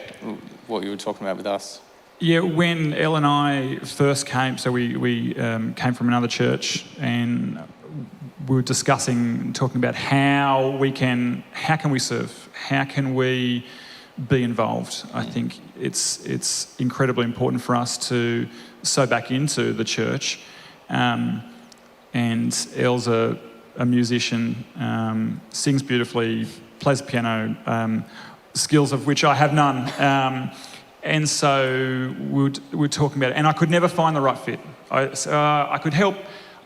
what you were talking about with us? Yeah, when Elle and I first came, so we came from another church, and we were talking about how can we serve? How can we be involved? I think it's incredibly important for us to sow back into the church. And Elle's a musician, sings beautifully, plays piano, skills of which I have none. And so we're talking about it, and I could never find the right fit. I could help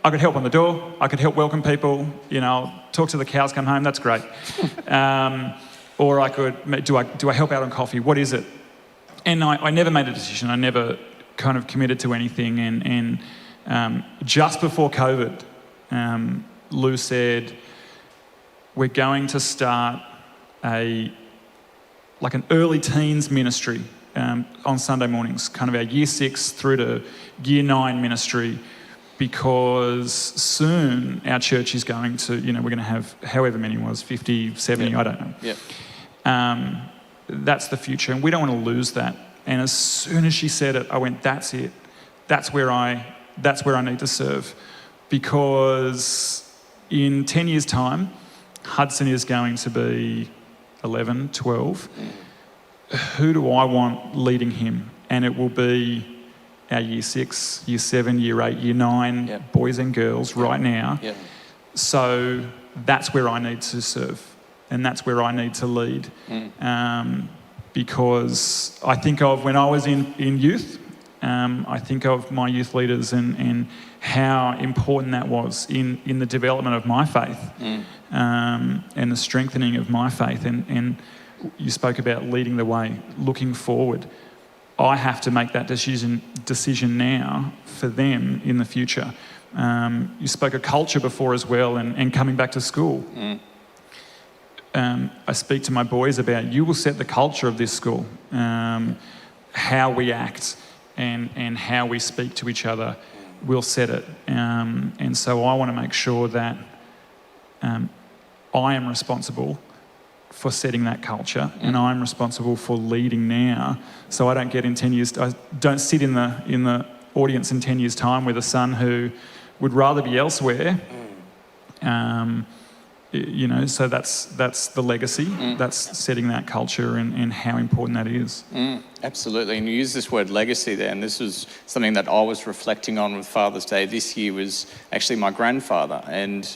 on the door. I could help welcome people. Talk till the cows come home. That's great. Or I could do I help out on coffee? What is it? And I never made a decision. I never kind of committed to anything. And just before COVID, Lou said, we're going to start an early teens ministry on Sunday mornings, kind of our year 6 through to year 9 ministry, because soon our church is going to, we're going to have however many it was, 50, 70, I don't know. Yeah. That's the future, and we don't want to lose that. And as soon as she said it, I went, that's it. That's where I need to serve, because in 10 years' time, Hudson is going to be 11, 12. Who do I want leading him? And it will be our year 6, year 7, year 8, year 9 boys and girls right now. Yep. So that's where I need to serve, and that's where I need to lead. Because I think of when I was in youth, I think of my youth leaders and how important that was in the development of my faith and the strengthening of my faith. And you spoke about leading the way, looking forward. I have to make that decision now for them in the future. You spoke of culture before as well, and coming back to school. I speak to my boys about, you will set the culture of this school, how we act and how we speak to each other, we'll set it. And so I want to make sure that I am responsible for setting that culture, and I'm responsible for leading now, so I don't get in 10 years, I don't sit in the audience in 10 years' time with a son who would rather be elsewhere. So that's the legacy. That's setting that culture and how important that is. Absolutely, and you use this word legacy there, and this was something that I was reflecting on with Father's Day this year, was actually my grandfather. And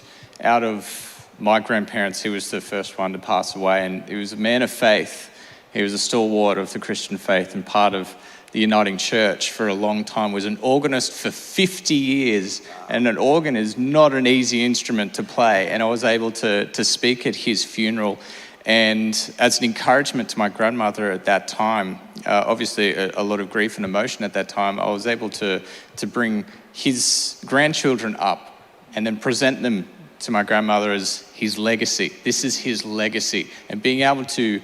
out of my grandparents, he was the first one to pass away, and he was a man of faith. He was a stalwart of the Christian faith and part of the Uniting Church for a long time, was an organist for 50 years, and an organ is not an easy instrument to play. And I was able to speak at his funeral, and as an encouragement to my grandmother at that time, obviously a lot of grief and emotion at that time, I was able to bring his grandchildren up and then present them to my grandmother as his legacy. This is his legacy. And being able to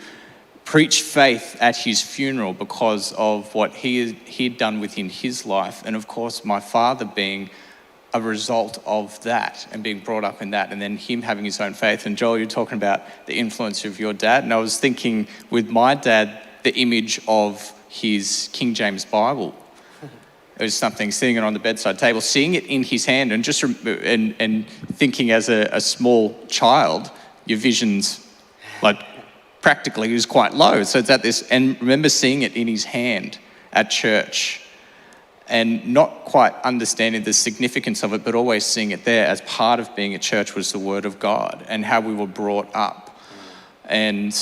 preach faith at his funeral because of what he'd done within his life. And of course, my father being a result of that and being brought up in that, and then him having his own faith. And Joel, you're talking about the influence of your dad. And I was thinking with my dad, the image of his King James Bible. It was something, seeing it on the bedside table, seeing it in his hand, and just and thinking as a small child, your vision's like practically was quite low. So it's at this, and remember seeing it in his hand at church, and not quite understanding the significance of it, but always seeing it there as part of being at church was the Word of God and how we were brought up, and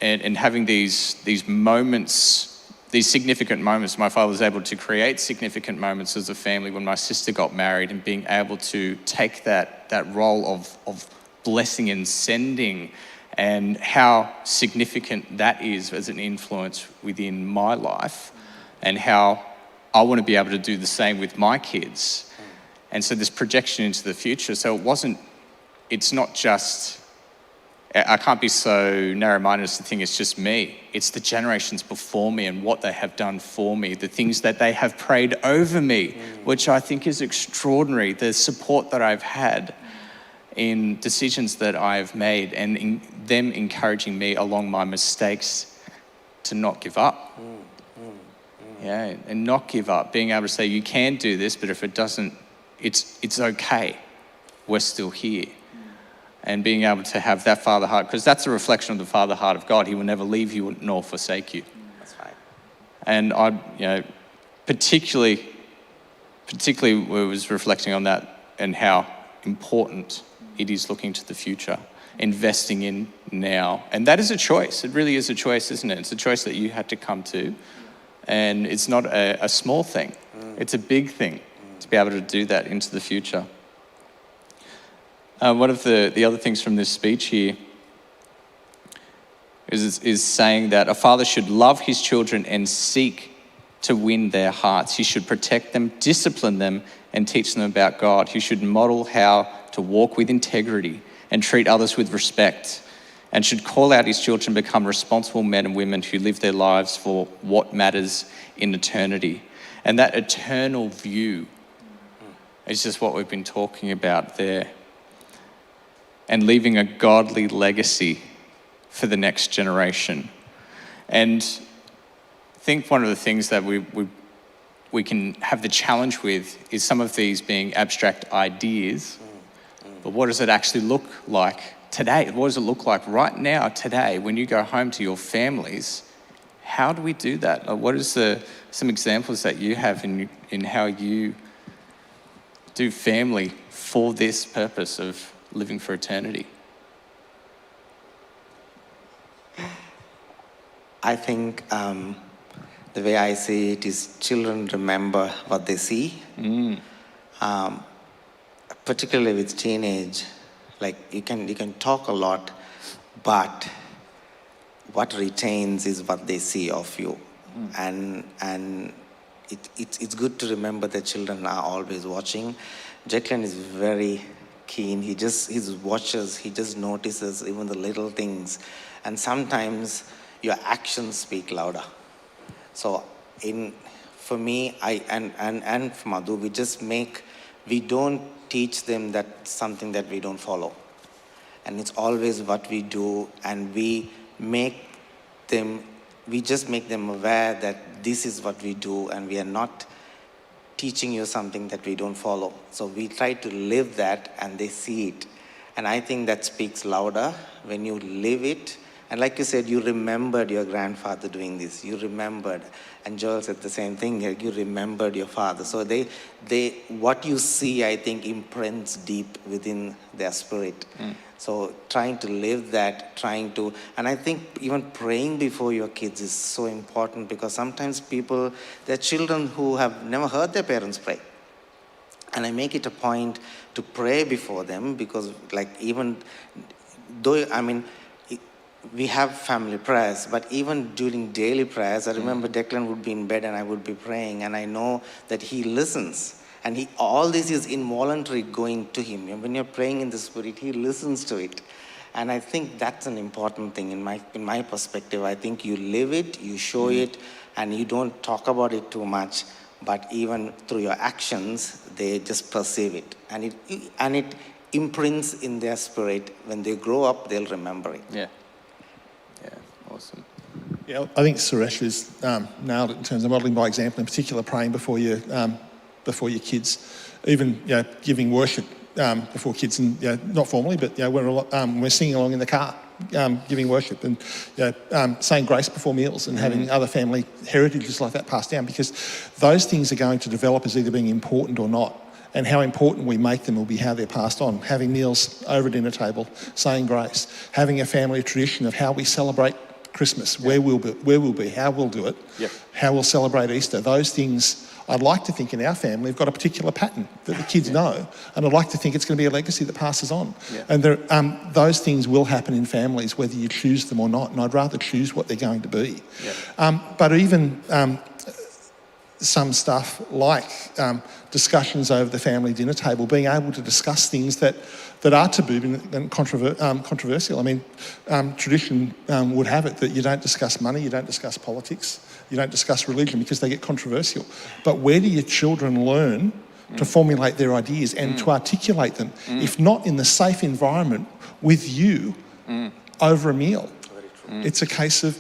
having these moments. These significant moments, my father was able to create significant moments as a family when my sister got married, and being able to take that role of blessing and sending, and how significant that is as an influence within my life, and how I want to be able to do the same with my kids. And so this projection into the future, so it's not just I can't be so narrow-minded as to think it's just me. It's the generations before me and what they have done for me, the things that they have prayed over me, which I think is extraordinary, the support that I've had in decisions that I've made, and in them encouraging me along my mistakes to not give up. Yeah, and not give up, being able to say, you can do this, but if it doesn't, it's okay. We're still here. And being able to have that father heart, because that's a reflection of the father heart of God. He will never leave you nor forsake you. That's right. And I, particularly was reflecting on that and how important it is looking to the future, investing in now. And that is a choice. It really is a choice, isn't it? It's a choice that you had to come to. And it's not a small thing. It's a big thing to be able to do that into the future. One of the other things from this speech here is saying that a father should love his children and seek to win their hearts. He should protect them, discipline them, and teach them about God. He should model how to walk with integrity and treat others with respect, and should call out his children to become responsible men and women who live their lives for what matters in eternity. And that eternal view is just what we've been talking about there. And leaving a godly legacy for the next generation. And I think one of the things that we can have the challenge with is some of these being abstract ideas, but what does it actually look like today? What does it look like right now, today, when you go home to your families? How do we do that? What is some examples that you have in how you do family for this purpose of living for eternity? I think the way I see it is children remember what they see. Particularly with teenage, like you can talk a lot, but what retains is what they see of you. And it's good to remember that children are always watching. Declan is very keen. He watches, he just notices even the little things. And sometimes your actions speak louder. So for me, and for Madhu, we don't teach them that something that we don't follow. And it's always what we do, and we just make them aware that this is what we do, and we are not teaching you something that we don't follow. So we try to live that, and they see it. And I think that speaks louder when you live it. And like you said, you remembered your grandfather doing this. You remembered. And Joel said the same thing. You remembered your father. So what you see, I think, imprints deep within their spirit. So trying to live that, and I think even praying before your kids is so important, because sometimes there are children who have never heard their parents pray. And I make it a point to pray before them, because we have family prayers, but even during daily prayers, I remember Declan would be in bed and I would be praying, and I know that he listens. And all this is involuntary going to him. When you're praying in the Spirit, he listens to it. And I think that's an important thing in my perspective. I think you live it, you show it, and you don't talk about it too much, but even through your actions, they just perceive it. And it imprints in their spirit. When they grow up, they'll remember it. Yeah, awesome. Yeah, I think Suresh has nailed it in terms of modelling by example, in particular praying before your kids, even giving worship before kids, and not formally, but when we're singing along in the car, giving worship, and saying grace before meals, and having other family heritages like that passed down, because those things are going to develop as either being important or not. And how important we make them will be how they're passed on. Having meals over a dinner table, saying grace, having a family tradition of how we celebrate Christmas, where we'll be, how we'll do it, how we'll celebrate Easter. Those things, I'd like to think in our family, we've got a particular pattern that the kids know, and I'd like to think it's going to be a legacy that passes on. And those things will happen in families, whether you choose them or not, and I'd rather choose what they're going to be. But even some stuff like discussions over the family dinner table, being able to discuss things that are taboo and controversial. I mean, tradition would have it that you don't discuss money, you don't discuss politics, you don't discuss religion because they get controversial. But where do your children learn to formulate their ideas and to articulate them, if not in the safe environment with you over a meal? It's a case of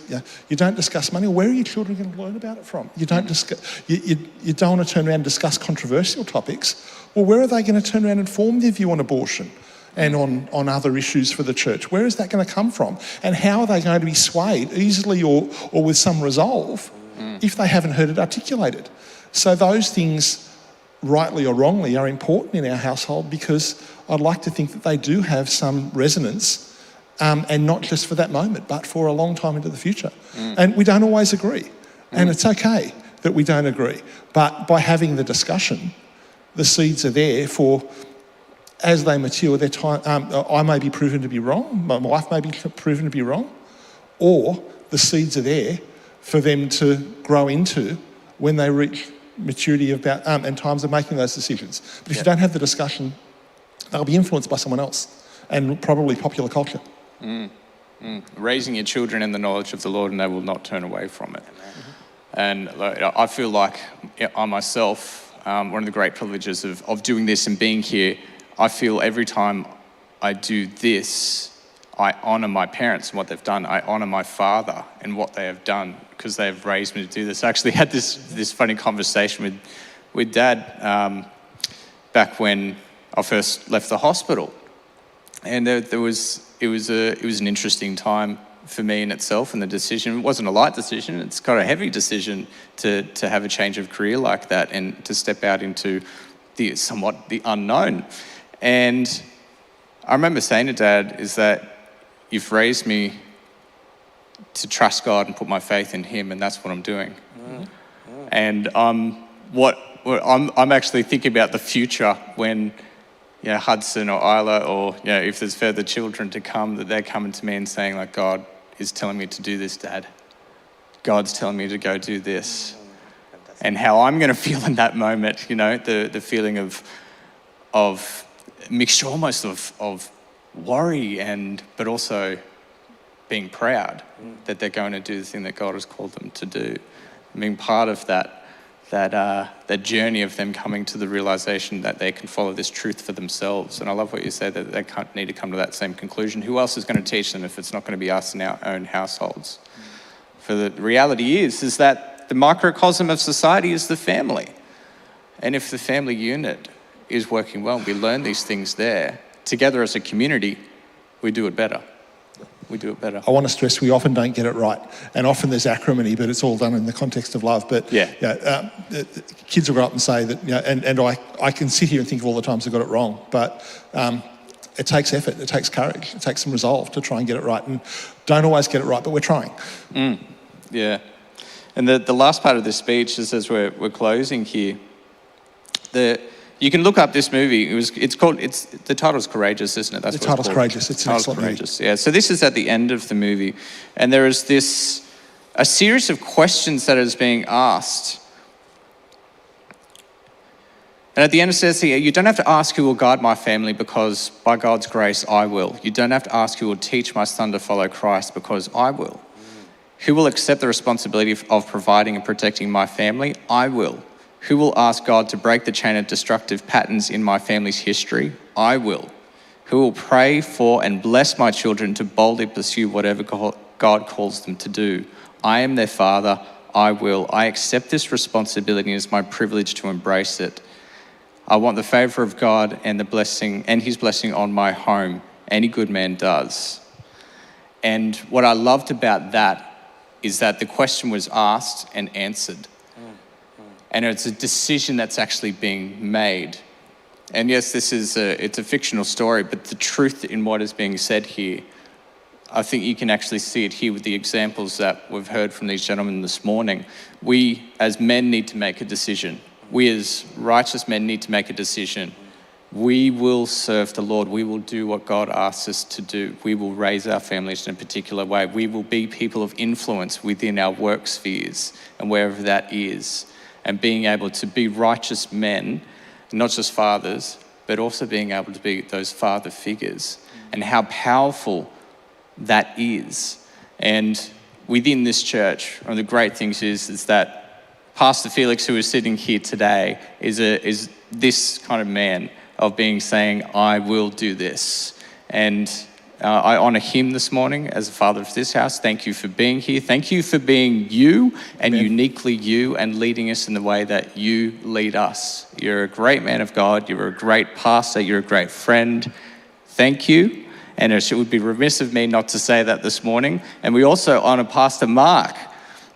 you don't discuss money. Where are your children going to learn about it from? You don't discuss. You don't want to turn around and discuss controversial topics. Well, where are they going to turn around and form their view on abortion and on other issues for the church? Where is that going to come from? And how are they going to be swayed easily or with some resolve if they haven't heard it articulated? So those things, rightly or wrongly, are important in our household because I'd like to think that they do have some resonance. And not just for that moment, but for a long time into the future. And we don't always agree. And it's okay that we don't agree. But by having the discussion, the seeds are there for, as they mature, their time. I may be proven to be wrong, my wife may be proven to be wrong, or the seeds are there for them to grow into when they reach maturity about and times of making those decisions. But if you don't have the discussion, they'll be influenced by someone else and probably popular culture. Raising your children in the knowledge of the Lord, and they will not turn away from it. And I feel like I myself, one of the great privileges of doing this and being here, I feel every time I do this, I honour my parents and what they've done. I honour my father and what they have done because they have raised me to do this. I actually had this funny conversation with Dad back when I first left the hospital, and it was an interesting time for me in itself, and the decision, it wasn't a light decision, it's quite a heavy decision to have a change of career like that and to step out into the unknown. And I remember saying to Dad is that you've raised me to trust God and put my faith in Him, and that's what I'm doing. And I'm actually thinking about the future when Hudson or Isla or if there's further children to come, that they're coming to me and saying like, God is telling me to do this, Dad. God's telling me to go do this. And how I'm going to feel in that moment, the feeling of mixture almost of worry but also being proud that they're going to do the thing that God has called them to do. I mean, part of that journey of them coming to the realization that they can follow this truth for themselves. And I love what you said, that they need to come to that same conclusion. Who else is going to teach them if it's not going to be us in our own households? For the reality is that the microcosm of society is the family. And if the family unit is working well, we learn these things there. Together as a community, we do it better. We do it better. I want to stress we often don't get it right, and often there's acrimony, but it's all done in the context of love. But kids will grow up and say that, and I can sit here and think of all the times I got it wrong, but it takes effort, it takes courage, it takes some resolve to try and get it right, and don't always get it right, but we're trying. Yeah, and the last part of this speech is, as we're closing here, you can look up this movie. The title's Courageous, isn't it? That's the title's Courageous. It's an excellent Courageous. Yeah. So this is at the end of the movie, and there is a series of questions that is being asked. And at the end it says here, you don't have to ask who will guide my family because by God's grace I will. You don't have to ask who will teach my son to follow Christ because I will. Who will accept the responsibility of providing and protecting my family? I will. Who will ask God to break the chain of destructive patterns in my family's history? I will. Who will pray for and bless my children to boldly pursue whatever God calls them to do? I am their father. I will. I accept this responsibility and it's my privilege to embrace it. I want the favor of God and His blessing on my home. Any good man does. And what I loved about that is that the question was asked and answered. And it's a decision that's actually being made. And yes, it's a fictional story, but the truth in what is being said here, I think you can actually see it here with the examples that we've heard from these gentlemen this morning. We as men need to make a decision. We as righteous men need to make a decision. We will serve the Lord. We will do what God asks us to do. We will raise our families in a particular way. We will be people of influence within our work spheres and wherever that is. and being able to be righteous men, not just fathers, but also being able to be those father figures, and how powerful that is. And within this church, one of the great things is that Pastor Felix, who is sitting here today, is this kind of man of saying, I will do this. And I honor him this morning as a father of this house. Thank you for being here. Thank you for being you and uniquely you and leading us in the way that you lead us. You're a great man of God. You're a great pastor. You're a great friend. Thank you. And it would be remiss of me not to say that this morning. And we also honor Pastor Mark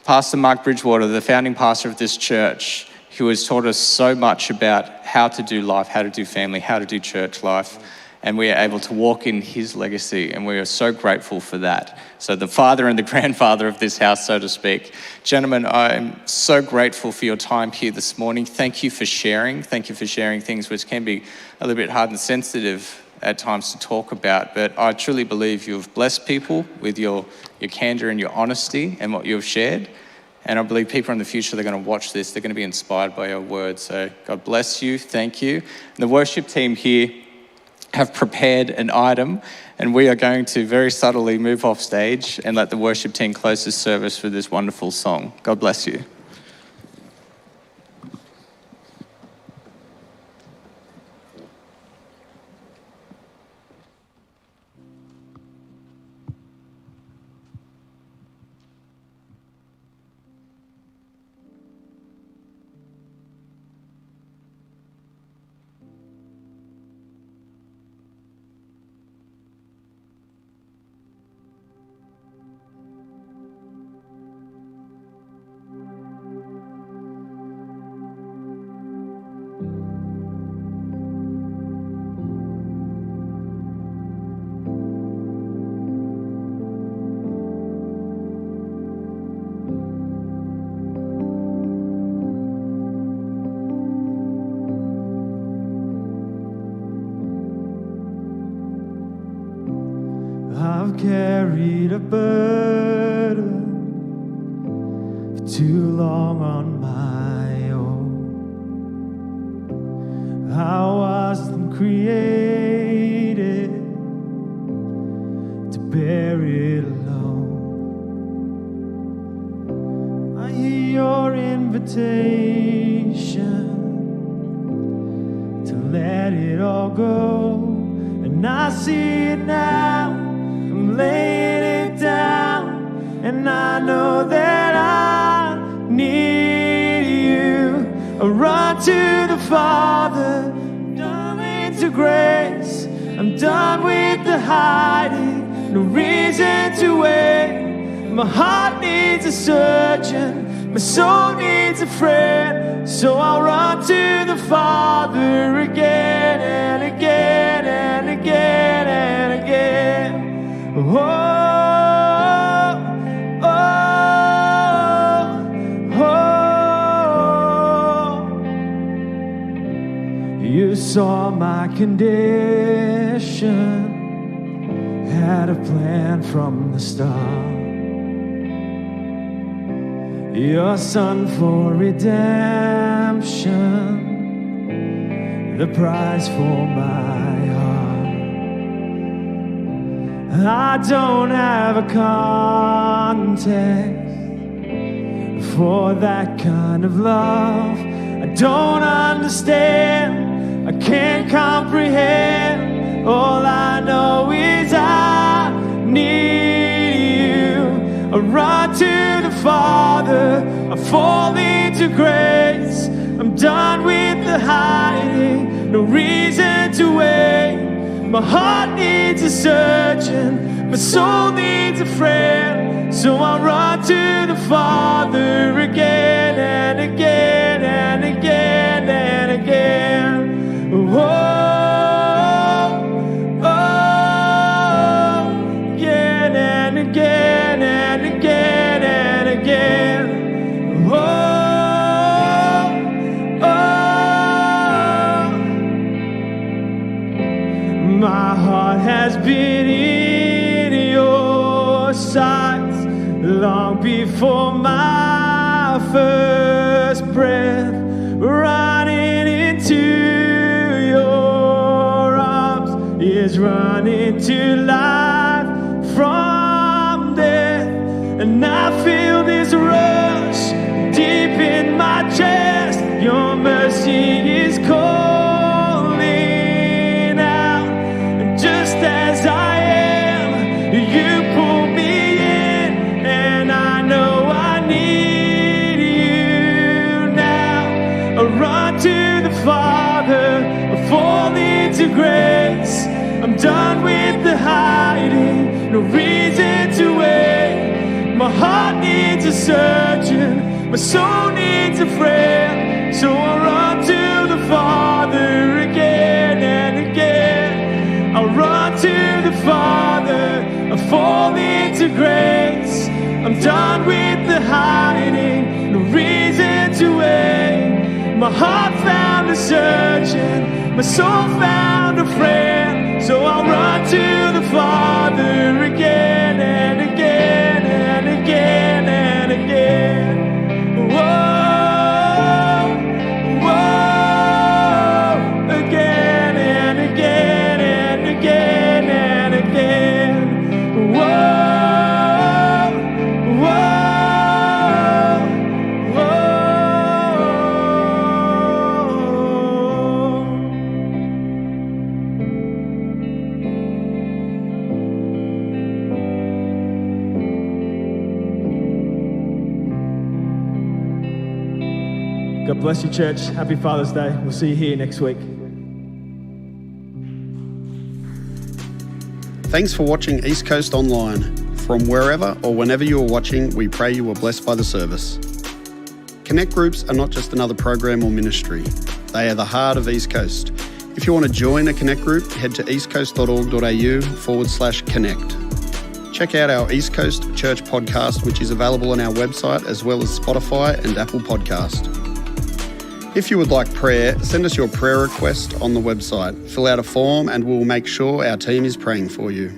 Bridgewater, the founding pastor of this church, who has taught us so much about how to do life, how to do family, how to do church life. And we are able to walk in his legacy, and we are so grateful for that. So the father and the grandfather of this house, so to speak. Gentlemen, I'm so grateful for your time here this morning. Thank you for sharing. Thank you for sharing things which can be a little bit hard and sensitive at times to talk about, but I truly believe you've blessed people with your candor and your honesty and what you've shared. And I believe people in the future, they're going to watch this, they're going to be inspired by your words. So God bless you, thank you. And the worship team here have prepared an item, and we are going to very subtly move off stage and let the worship team close this service with this wonderful song. God bless you. I've carried a burden for too long on my own. I wasn't created to bear it alone. I hear your invitation to let it all go, and I see it now. I'm laying it down, and I know that I need you. I run to the Father, done with the grace. I'm done with the hiding, no reason to wait. My heart needs a surgeon, my soul needs a friend. So I'll run to the Father again and again and again and again. Oh, oh, oh. You saw my condition, had a plan from the start. Your Son for redemption, the prize for my heart. I don't have a context for that kind of love. I don't understand, I can't comprehend. All I know is I need you. I run to the Father, I fall into grace. I'm done with the hiding, no reason to wait. My heart needs a surgeon, my soul needs a friend. So I'll run to the Father again and again and again and again. Oh, oh, again and again and again and again. Oh, my heart has been in your sights long before my first breath. to the Father, I fall into grace. I'm done with the hiding, no reason to wait. My heart needs a surgeon, my soul needs a friend. So I run to the Father again and again. I run to the Father, I fall into grace. I'm done with the hiding, no reason to wait. My heart found a surgeon, my soul found a friend. So I'll run to the Father again and again and again and again. Whoa, whoa, again and again and again and again. Whoa, whoa, whoa. God bless you, church. Happy Father's Day. We'll see you here next week. Thanks for watching East Coast Online. From wherever or whenever you are watching, we pray you are blessed by the service. Connect groups are not just another program or ministry. They are the heart of East Coast. If you want to join a Connect group, head to eastcoast.org.au/connect. Check out our East Coast Church podcast, which is available on our website as well as Spotify and Apple Podcast. If you would like prayer, send us your prayer request on the website. Fill out a form and we'll make sure our team is praying for you.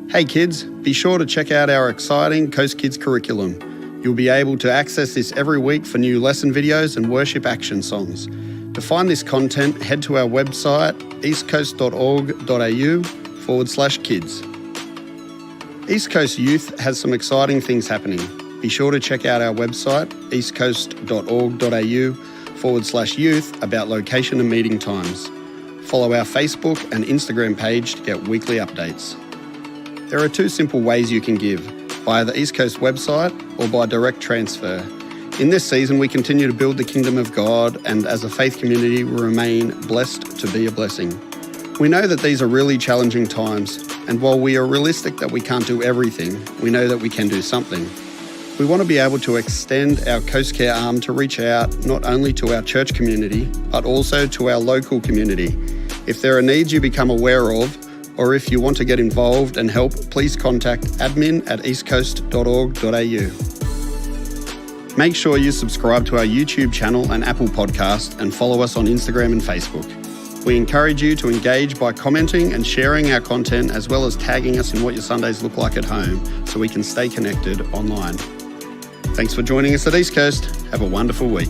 Hey kids, be sure to check out our exciting Coast Kids curriculum. You'll be able to access this every week for new lesson videos and worship action songs. To find this content, head to our website, eastcoast.org.au/kids. East Coast Youth has some exciting things happening. Be sure to check out our website, eastcoast.org.au/youth about location and meeting times. Follow our Facebook and Instagram page to get weekly updates. There are two simple ways you can give, via the East Coast website or by direct transfer. In this season, we continue to build the kingdom of God, and as a faith community, we remain blessed to be a blessing. We know that these are really challenging times, and while we are realistic that we can't do everything, we know that we can do something. We want to be able to extend our Coast Care arm to reach out not only to our church community, but also to our local community. If there are needs you become aware of, or if you want to get involved and help, please contact admin@eastcoast.org.au. Make sure you subscribe to our YouTube channel and Apple Podcast and follow us on Instagram and Facebook. We encourage you to engage by commenting and sharing our content, as well as tagging us in what your Sundays look like at home so we can stay connected online. Thanks for joining us at East Coast. Have a wonderful week.